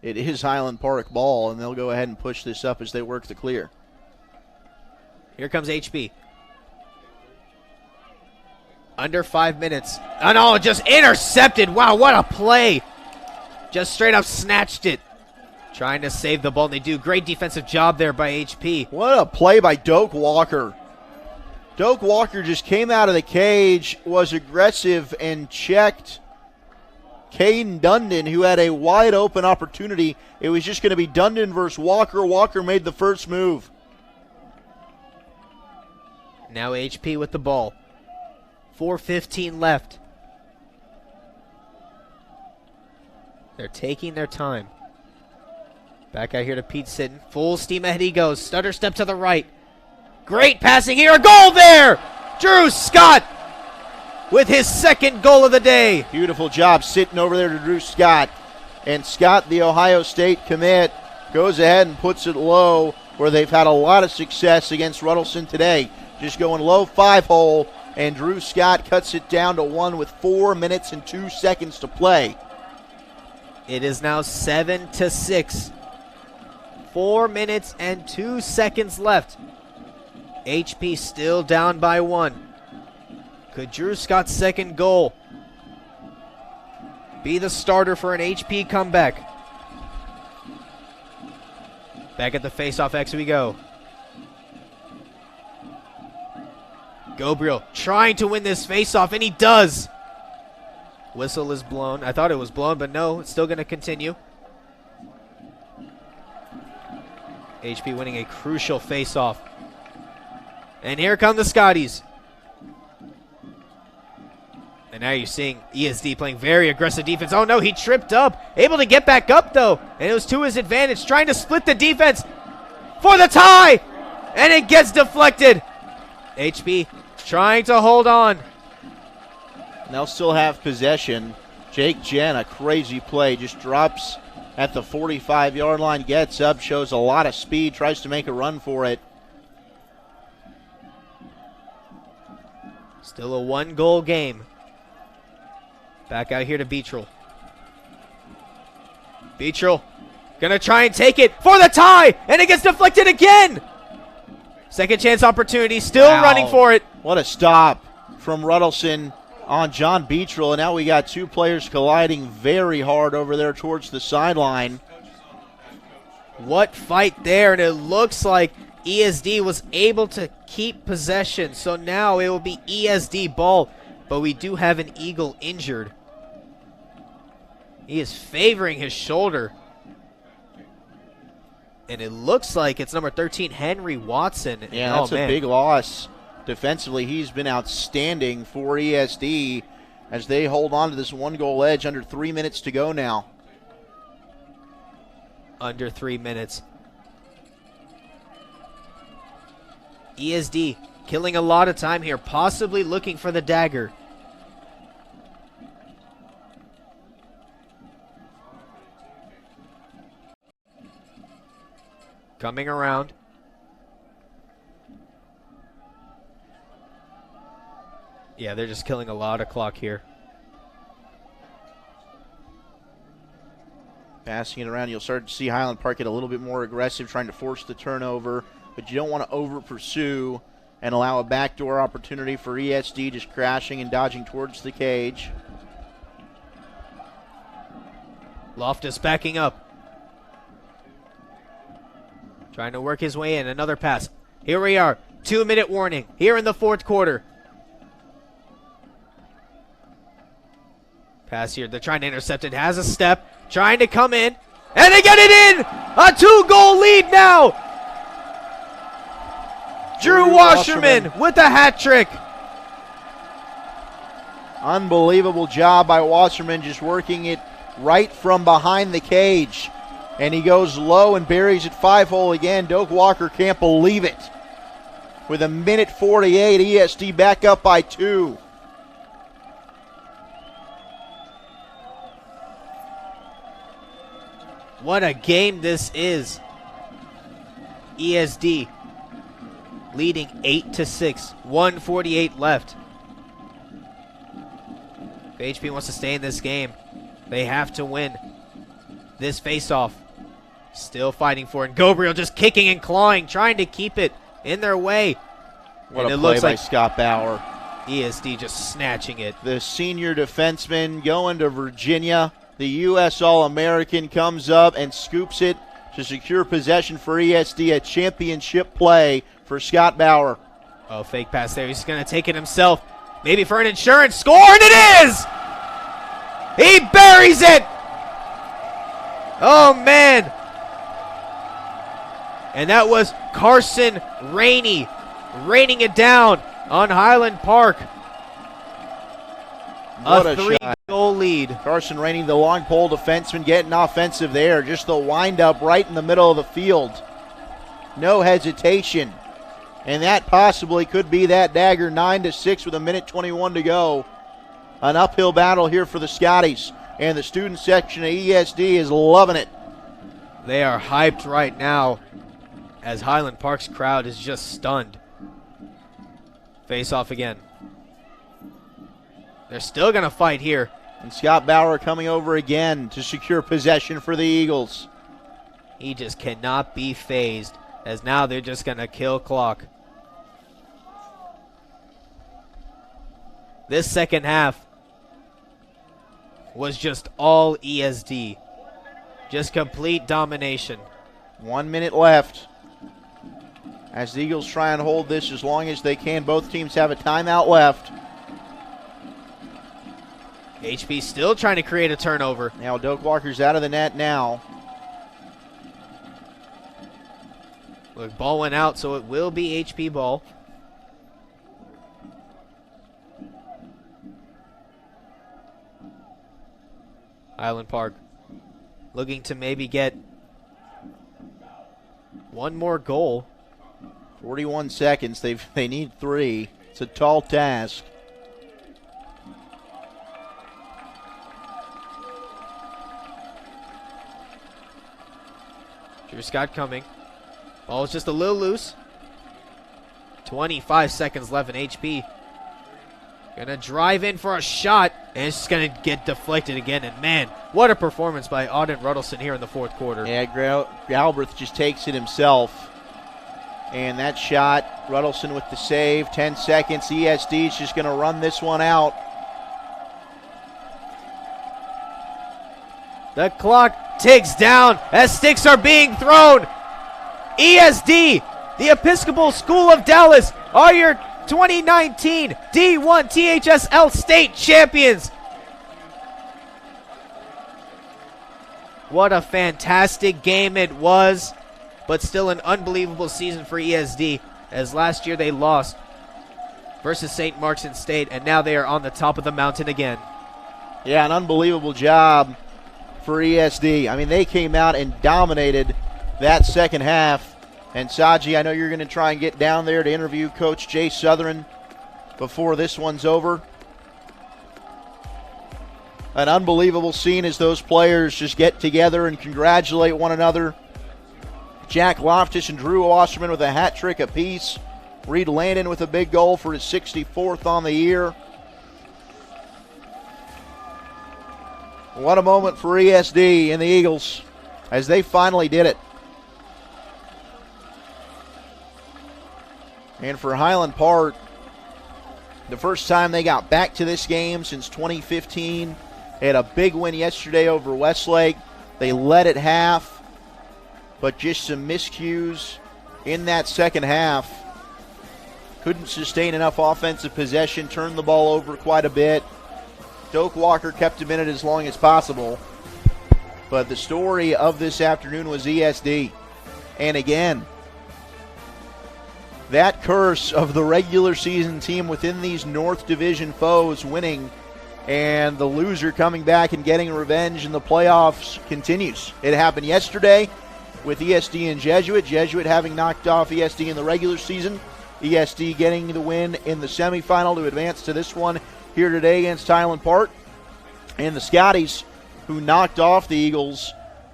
it is Highland Park ball, and they'll go ahead and push this up as they work the clear. Here comes HB. Under 5 minutes. Oh, no, just intercepted. Wow, what a play. Just straight up snatched it. Trying to save the ball, and they do. Great defensive job there by HP. What a play by Doak Walker. Doak Walker just came out of the cage, was aggressive, and checked Caden Dundon, who had a wide open opportunity. It was just going to be Dundon versus Walker. Walker made the first move. Now HP with the ball. 4:15 left. They're taking their time. Back out here to Pete Sitton. Full steam ahead he goes. Stutter step to the right. Great passing here. A goal there! Drew Scott with his 2nd goal of the day. Beautiful job sitting over there to Drew Scott. And Scott, the Ohio State commit, goes ahead and puts it low, where they've had a lot of success against Ruddleson today. Just going low 5-hole, and Drew Scott cuts it down to 1 with 4 minutes and 2 seconds to play. It is now 7-6. 4 minutes and 2 seconds left. HP still down by 1. Could Drew Scott's 2nd goal be the starter for an HP comeback? Back at the face-off X we go. Gabriel trying to win this face-off, and he does. Whistle is blown. I thought it was blown, but no, it's still going to continue. HP winning a crucial face-off. And here come the Scotties. And now you're seeing ESD playing very aggressive defense. Oh no, he tripped up. Able to get back up though. And it was to his advantage. Trying to split the defense for the tie. And it gets deflected. HP trying to hold on. They'll still have possession. Jake Jen, a crazy play, just drops at the 45-yard line, gets up, shows a lot of speed, tries to make a run for it. Still a 1-goal game. Back out here to Beetrell. Beetrell gonna try and take it for the tie, and it gets deflected again. Second chance opportunity, still running for it. What a stop from Ruddleson on John Beetrell, and now we got 2 players colliding very hard over there towards the sideline. What fight there, and it looks like ESD was able to keep possession, so now it will be ESD ball, but we do have an Eagle injured. He is favoring his shoulder. And it looks like it's number 13, Henry Watson. Yeah, that's a big loss. Defensively, he's been outstanding for ESD as they hold on to this 1-goal edge. Under 3 minutes to go now. Under 3 minutes. ESD Killing a lot of time here, possibly looking for the dagger. Coming around. Yeah, they're just killing a lot of clock here. Passing it around, you'll start to see Highland Park get a little bit more aggressive, trying to force the turnover, but you don't want to over-pursue and allow a backdoor opportunity for ESD just crashing and dodging towards the cage. Loftus backing up. Trying to work his way in. Another pass. Here we are. 2-minute warning here in the fourth quarter. Pass here. They're trying to intercept it. Has a step. Trying to come in. And they get it in! A 2-goal lead now! Drew Wasserman with a hat trick. Unbelievable job by Wasserman, just working it right from behind the cage. And he goes low and buries it 5-hole again. Doak Walker can't believe it. With a minute 48, ESD back up by 2. What a game this is. ESD leading 8-6, 1:48 left. If HP wants to stay in this game, they have to win this face-off. Still fighting for it. Gabriel just kicking and clawing, trying to keep it in their way. What and a it play looks by like Scott Bauer. ESD just snatching it. The senior defenseman going to Virginia. The U.S. All-American comes up and scoops it to secure possession for ESD. A championship play for Scott Bauer. Oh, fake pass there. He's going to take it himself. Maybe for an insurance score, and it is! He buries it! Oh, man. And that was Carson Rainey raining it down on Highland Park. What a a 3-goal lead. Carson Rainey, the long pole defenseman, getting offensive there. Just the windup right in the middle of the field. No hesitation. And that possibly could be that dagger. 9-6 with a minute 21 to go. An uphill battle here for the Scotties. And the student section of ESD is loving it. They are hyped right now as Highland Park's crowd is just stunned. Face off again. They're still going to fight here. And Scott Bauer coming over again to secure possession for the Eagles. He just cannot be phased, as now they're just going to kill clock. This second half was just all ESD. Just complete domination. 1 minute left. As the Eagles try and hold this as long as they can, both teams have a timeout left. HP still trying to create a turnover. Now Doak Walker's out of the net now. Look, ball went out, so it will be HP ball. Highland Park looking to maybe get one more goal. 41 seconds. They need 3. It's a tall task. Drew Scott coming. Ball is just a little loose. 25 seconds left in HP. Gonna drive in for a shot, and it's just gonna get deflected again. And man, what a performance by Auden Ruddleson here in the fourth quarter. Yeah, Galbraith just takes it himself. And that shot, Ruddleson with the save. 10 seconds. ESD is just gonna run this one out. The clock ticks down as sticks are being thrown. ESD, the Episcopal School of Dallas, are your 2019 D1 THSL state champions. What a fantastic game it was, but still an unbelievable season for ESD, as last year they lost versus St. Mark's in state, and now they are on the top of the mountain again. Yeah, an unbelievable job for ESD. I mean, they came out and dominated that second half And Saji, I know you're going to try and get down there to interview Coach Jay Southern before this one's over. An unbelievable scene as those players just get together and congratulate one another. Jack Loftus and Drew Osterman with a hat trick apiece. Reed Landon with a big goal for his 64th on the year. What a moment for ESD and the Eagles as they finally did it. And for Highland Park, the first time they got back to this game since 2015. They had a big win yesterday over Westlake. They led at half, but just some miscues in that second half. Couldn't sustain enough offensive possession, turned the ball over quite a bit. Doak Walker kept him in it as long as possible. But the story of this afternoon was ESD. And again, that curse of the regular season team within these North Division foes winning and the loser coming back and getting revenge in the playoffs continues. It happened yesterday with ESD and Jesuit. Jesuit having knocked off ESD in the regular season. ESD getting the win in the semifinal to advance to this one here today against Highland Park. And the Scotties, who knocked off the Eagles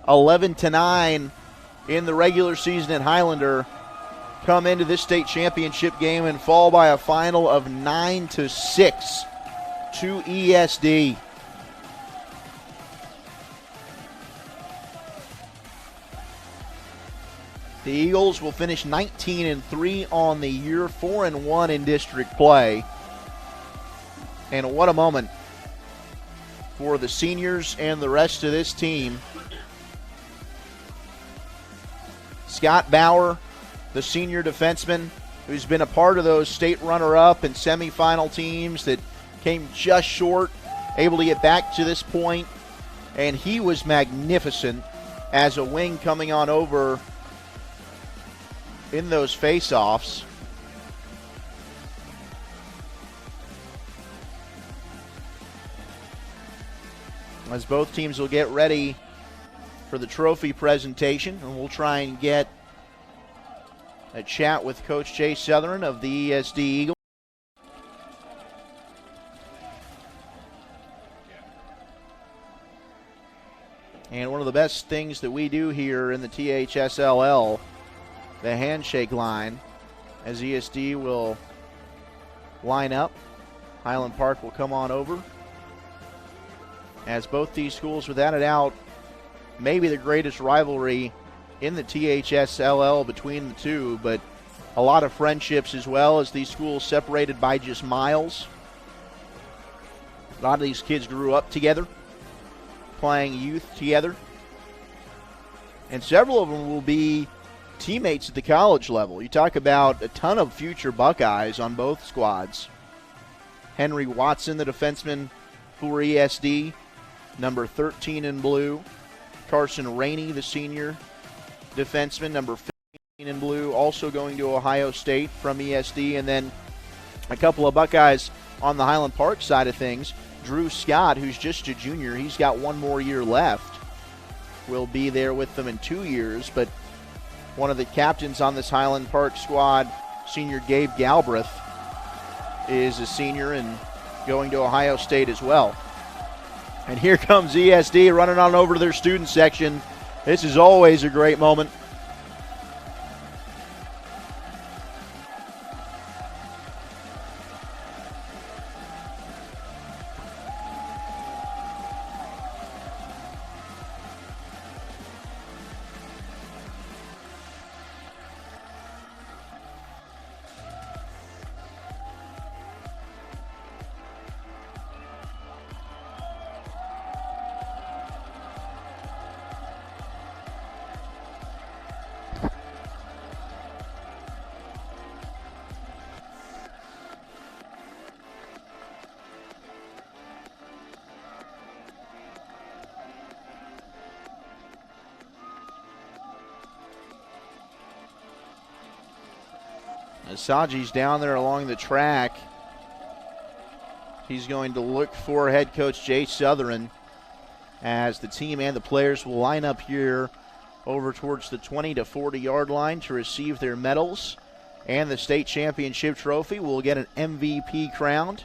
11-9 in the regular season at Highlander, come into this state championship game and fall by a final of 9-6 to ESD. The Eagles will finish 19-3 on the year, 4-1 in district play. And what a moment for the seniors and the rest of this team. Scott Bauer, the senior defenseman, who's been a part of those state runner-up and semifinal teams that came just short, able to get back to this point. And he was magnificent as a wing coming on over in those face-offs. As both teams will get ready for the trophy presentation, and we'll try and get a chat with Coach Jay Southern of the ESD Eagles. And one of the best things that we do here in the THSLL, the handshake line, as ESD will line up. Highland Park will come on over. As both these schools, without a doubt, maybe the greatest rivalry in the THSLL between the two, but a lot of friendships as well, as these schools separated by just miles. A lot of these kids grew up together, playing youth together. And several of them will be teammates at the college level. You talk about a ton of future Buckeyes on both squads. Henry Watson, the defenseman for ESD, number 13 in blue. Carson Rainey, the senior defenseman, number 15 in blue, also going to Ohio State from ESD. And then a couple of Buckeyes on the Highland Park side of things. Drew Scott, who's just a junior, he's got one more year left. Will be there with them in 2 years, but one of the captains on this Highland Park squad, senior Gabe Galbraith, is a senior and going to Ohio State as well. And here comes ESD running on over to their student section. This is always a great moment. Saji's down there along the track. He's going to look for head coach Jay Southern as the team and the players will line up here over towards the 20 to 40 yard line to receive their medals and the state championship trophy. Will get an MVP crowned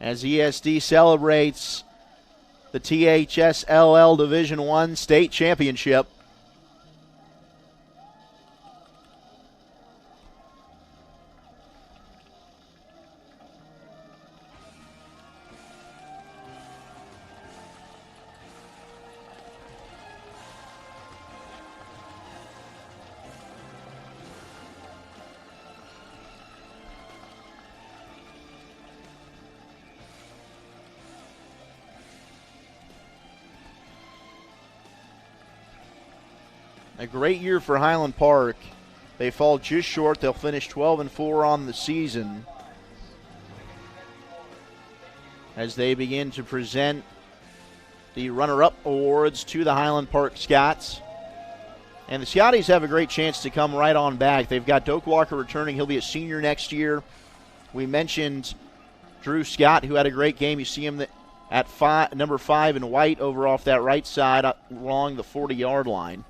as ESD celebrates the THSLL Division I state championship. A great year for Highland Park. They fall just short. They'll finish 12-4 on the season as they begin to present the runner-up awards to the Highland Park Scots. And the Scotties have a great chance to come right on back. They've got Doak Walker returning. He'll be a senior next year. We mentioned Drew Scott, who had a great game. You see him at number 5 in white over off that right side along the 40-yard line.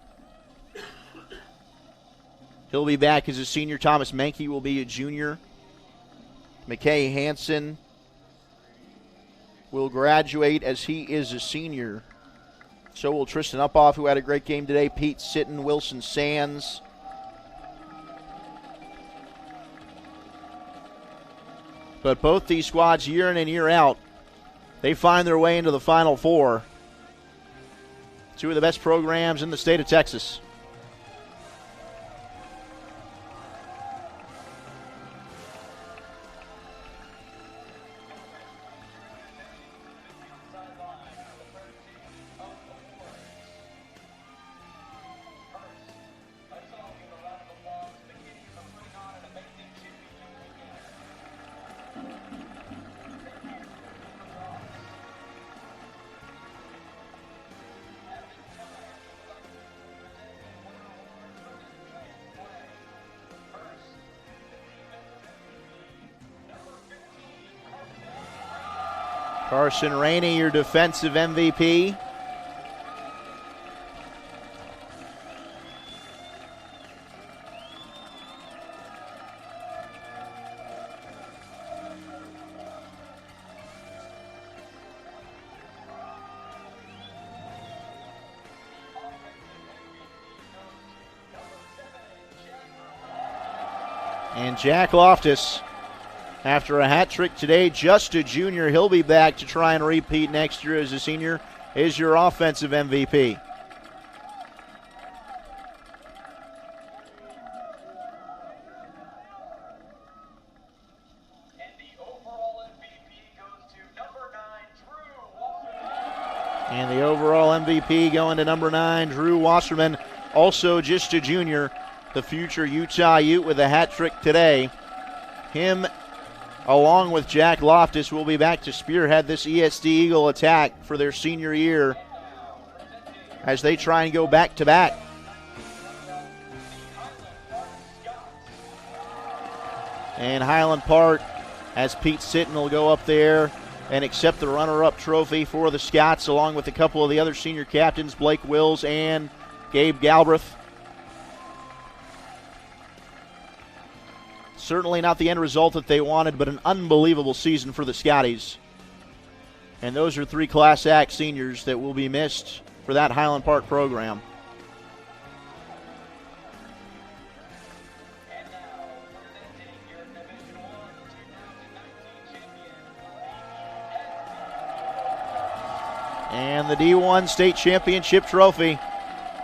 He'll be back as a senior. Thomas Menke will be a junior. McKay Hansen will graduate as he is a senior. So will Tristan Uphoff, who had a great game today. Pete Sitton, Wilson Sands. But both these squads, year in and year out, they find their way into the Final Four. Two of the best programs in the state of Texas. Carson Rainey, your defensive MVP. And Jack Loftus, after a hat trick today, just a junior. He'll be back to try and repeat next year as a senior, is your offensive MVP. And the overall MVP goes to number 9, Drew Wasserman. And the overall MVP going to number 9, Drew Wasserman, also just a junior. The future Utah Ute with a hat trick today. Him, along with Jack Loftus, will be back to spearhead this ESD Eagle attack for their senior year as they try and go back-to-back. And Highland Park, as Pete Sitton will go up there and accept the runner-up trophy for the Scots, along with a couple of the other senior captains, Blake Wills and Gabe Galbraith. Certainly not the end result that they wanted, but an unbelievable season for the Scotties. And those are 3 Class Act seniors that will be missed for that Highland Park program. And now, presenting your Division I 2019 champion. And the D1 State Championship trophy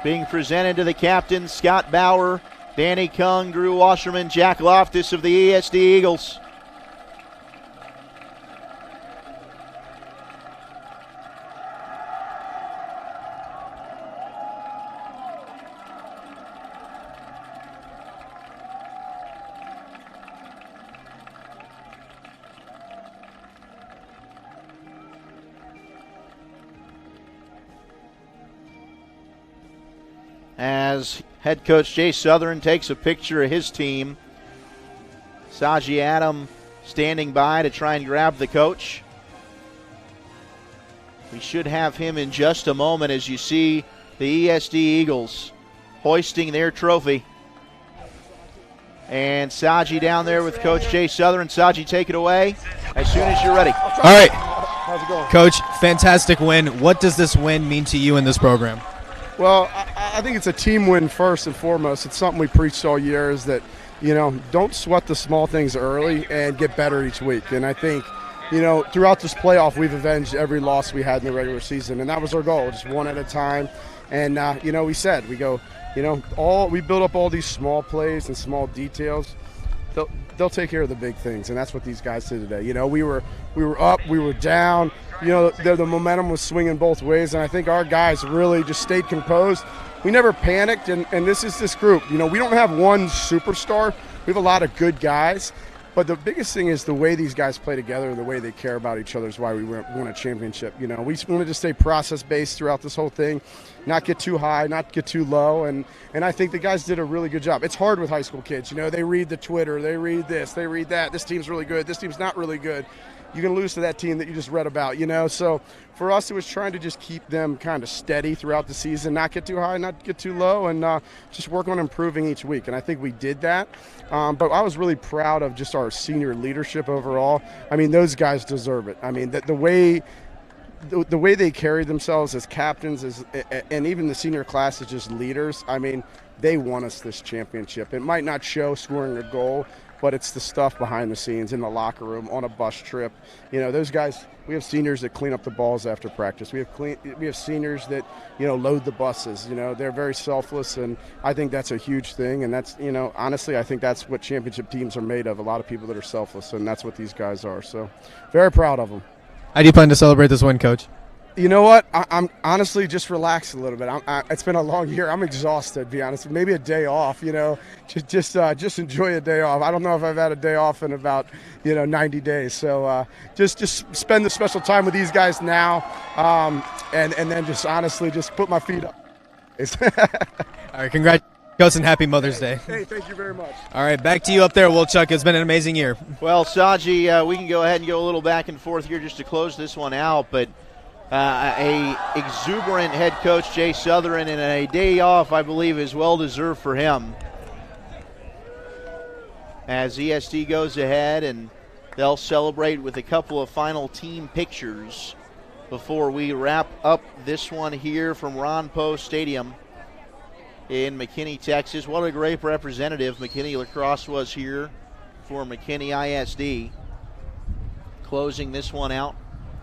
being presented to the captains, Scott Bauer, Danny Kung, Drew Wasserman, Jack Loftus of the ESD Eagles. As head coach Jay Southern takes a picture of his team, Saji Adam standing by to try and grab the coach. We should have him in just a moment as you see the ESD Eagles hoisting their trophy. And Saji down there with Coach Jay Sutherland. Saji, take it away as soon as you're ready. All right. How's it going? Coach, fantastic win. What does this win mean to you in this program? Well, I think it's a team win first and foremost. It's something we preached all year is that, don't sweat the small things early and get better each week. And I think, throughout this playoff, we've avenged every loss we had in the regular season. And that was our goal, just one at a time. And, we said, we go, we build up all these small plays and small details. They'll take care of the big things, and that's what these guys did today. We were up, we were down. The momentum was swinging both ways, and I think our guys really just stayed composed. We never panicked, and this is this group. We don't have one superstar. We have a lot of good guys. But the biggest thing is the way these guys play together and the way they care about each other is why we won a championship. We wanted to stay process-based throughout this whole thing, not get too high, not get too low, and I think the guys did a really good job. It's hard with high school kids. They read the Twitter, they read this, they read that. This team's really good, this team's not really good. You can lose to that team that you just read about, So for us, it was trying to just keep them kind of steady throughout the season, not get too high, not get too low, and just work on improving each week. And I think we did that. But I was really proud of just our senior leadership overall. I mean, those guys deserve it. I mean, the way they carried themselves as captains, and even the senior class as just leaders, I mean, they won us this championship. It might not show scoring a goal, but it's the stuff behind the scenes in the locker room, on a bus trip. Those guys, we have seniors that clean up the balls after practice. We have seniors that, load the buses. They're very selfless, and I think that's a huge thing. And that's, honestly, I think that's what championship teams are made of, a lot of people that are selfless, and that's what these guys are. So very proud of them. How do you plan to celebrate this win, Coach? You know what? I'm honestly just relaxed a little bit. It's been a long year. I'm exhausted, to be honest. Maybe a day off, just enjoy a day off. I don't know if I've had a day off in about, 90 days. So just spend the special time with these guys now, and then just honestly just put my feet up. All right, congrats, Coach, and happy Mother's Day. Hey, thank you very much. All right, back to you up there, Wilczuk. It's been an amazing year. Well, Saji, we can go ahead and go a little back and forth here just to close this one out, but a exuberant head coach, Jay Sutherland, and a day off, I believe, is well-deserved for him. As ESD goes ahead, and they'll celebrate with a couple of final team pictures before we wrap up this one here from Ron Poe Stadium in McKinney, Texas. What a great representative McKinney Lacrosse was here for McKinney ISD. Closing this one out.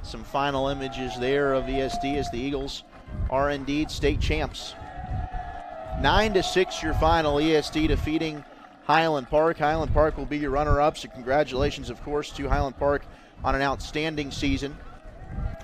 Some final images there of ESD as the Eagles are indeed state champs. 9-6 your final, ESD defeating Highland Park. Highland Park will be your runner-up, so congratulations, of course, to Highland Park on an outstanding season.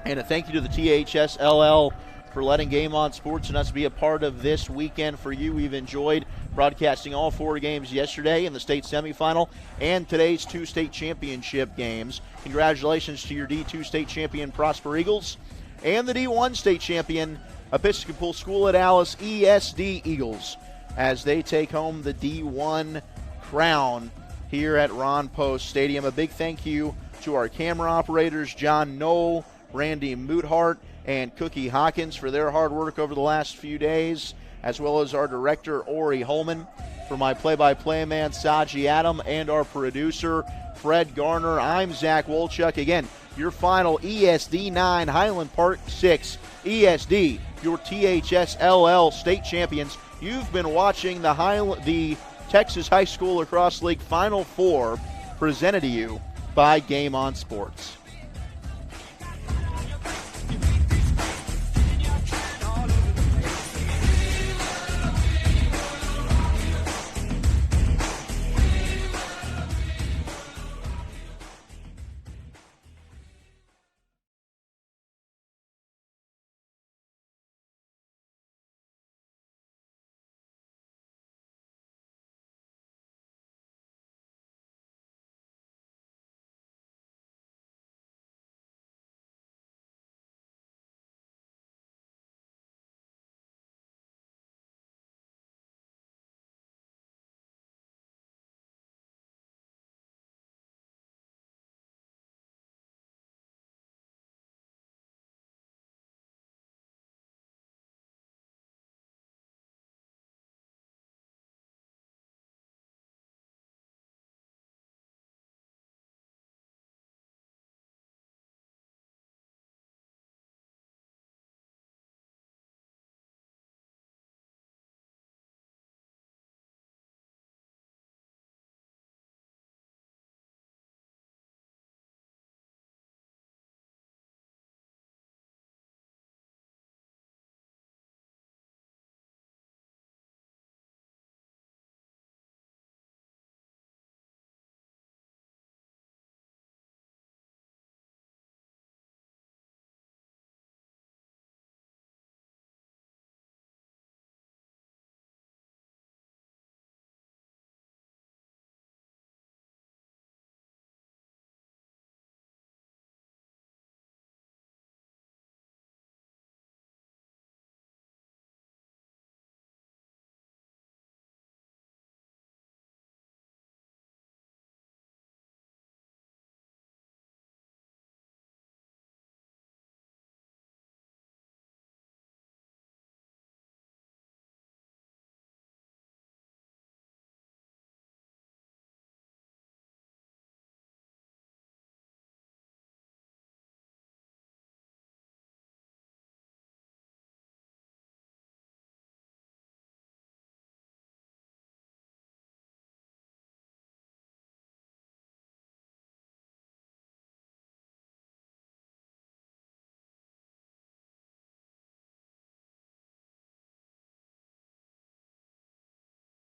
And a thank you to the THSLL for letting Game On Sports and us be a part of this weekend for you. We've enjoyed broadcasting all 4 games yesterday in the state semifinal and today's 2 state championship games. Congratulations to your D2 state champion Prosper Eagles and the D1 state champion Episcopal School at Alice ESD Eagles as they take home the D1 crown here at Ron Poe Stadium. A big thank you to our camera operators, John Knoll, Randy Moothart, and Cookie Hawkins for their hard work over the last few days, as well as our director, Ori Holman, for my play-by-play man, Saji Adam, and our producer, Fred Garner. I'm Zach Wolchuk. Again, your final ESD 9, Highland Park 6, ESD, your THSLL state champions. You've been watching the Texas High School Lacrosse League Final Four, presented to you by Game On Sports.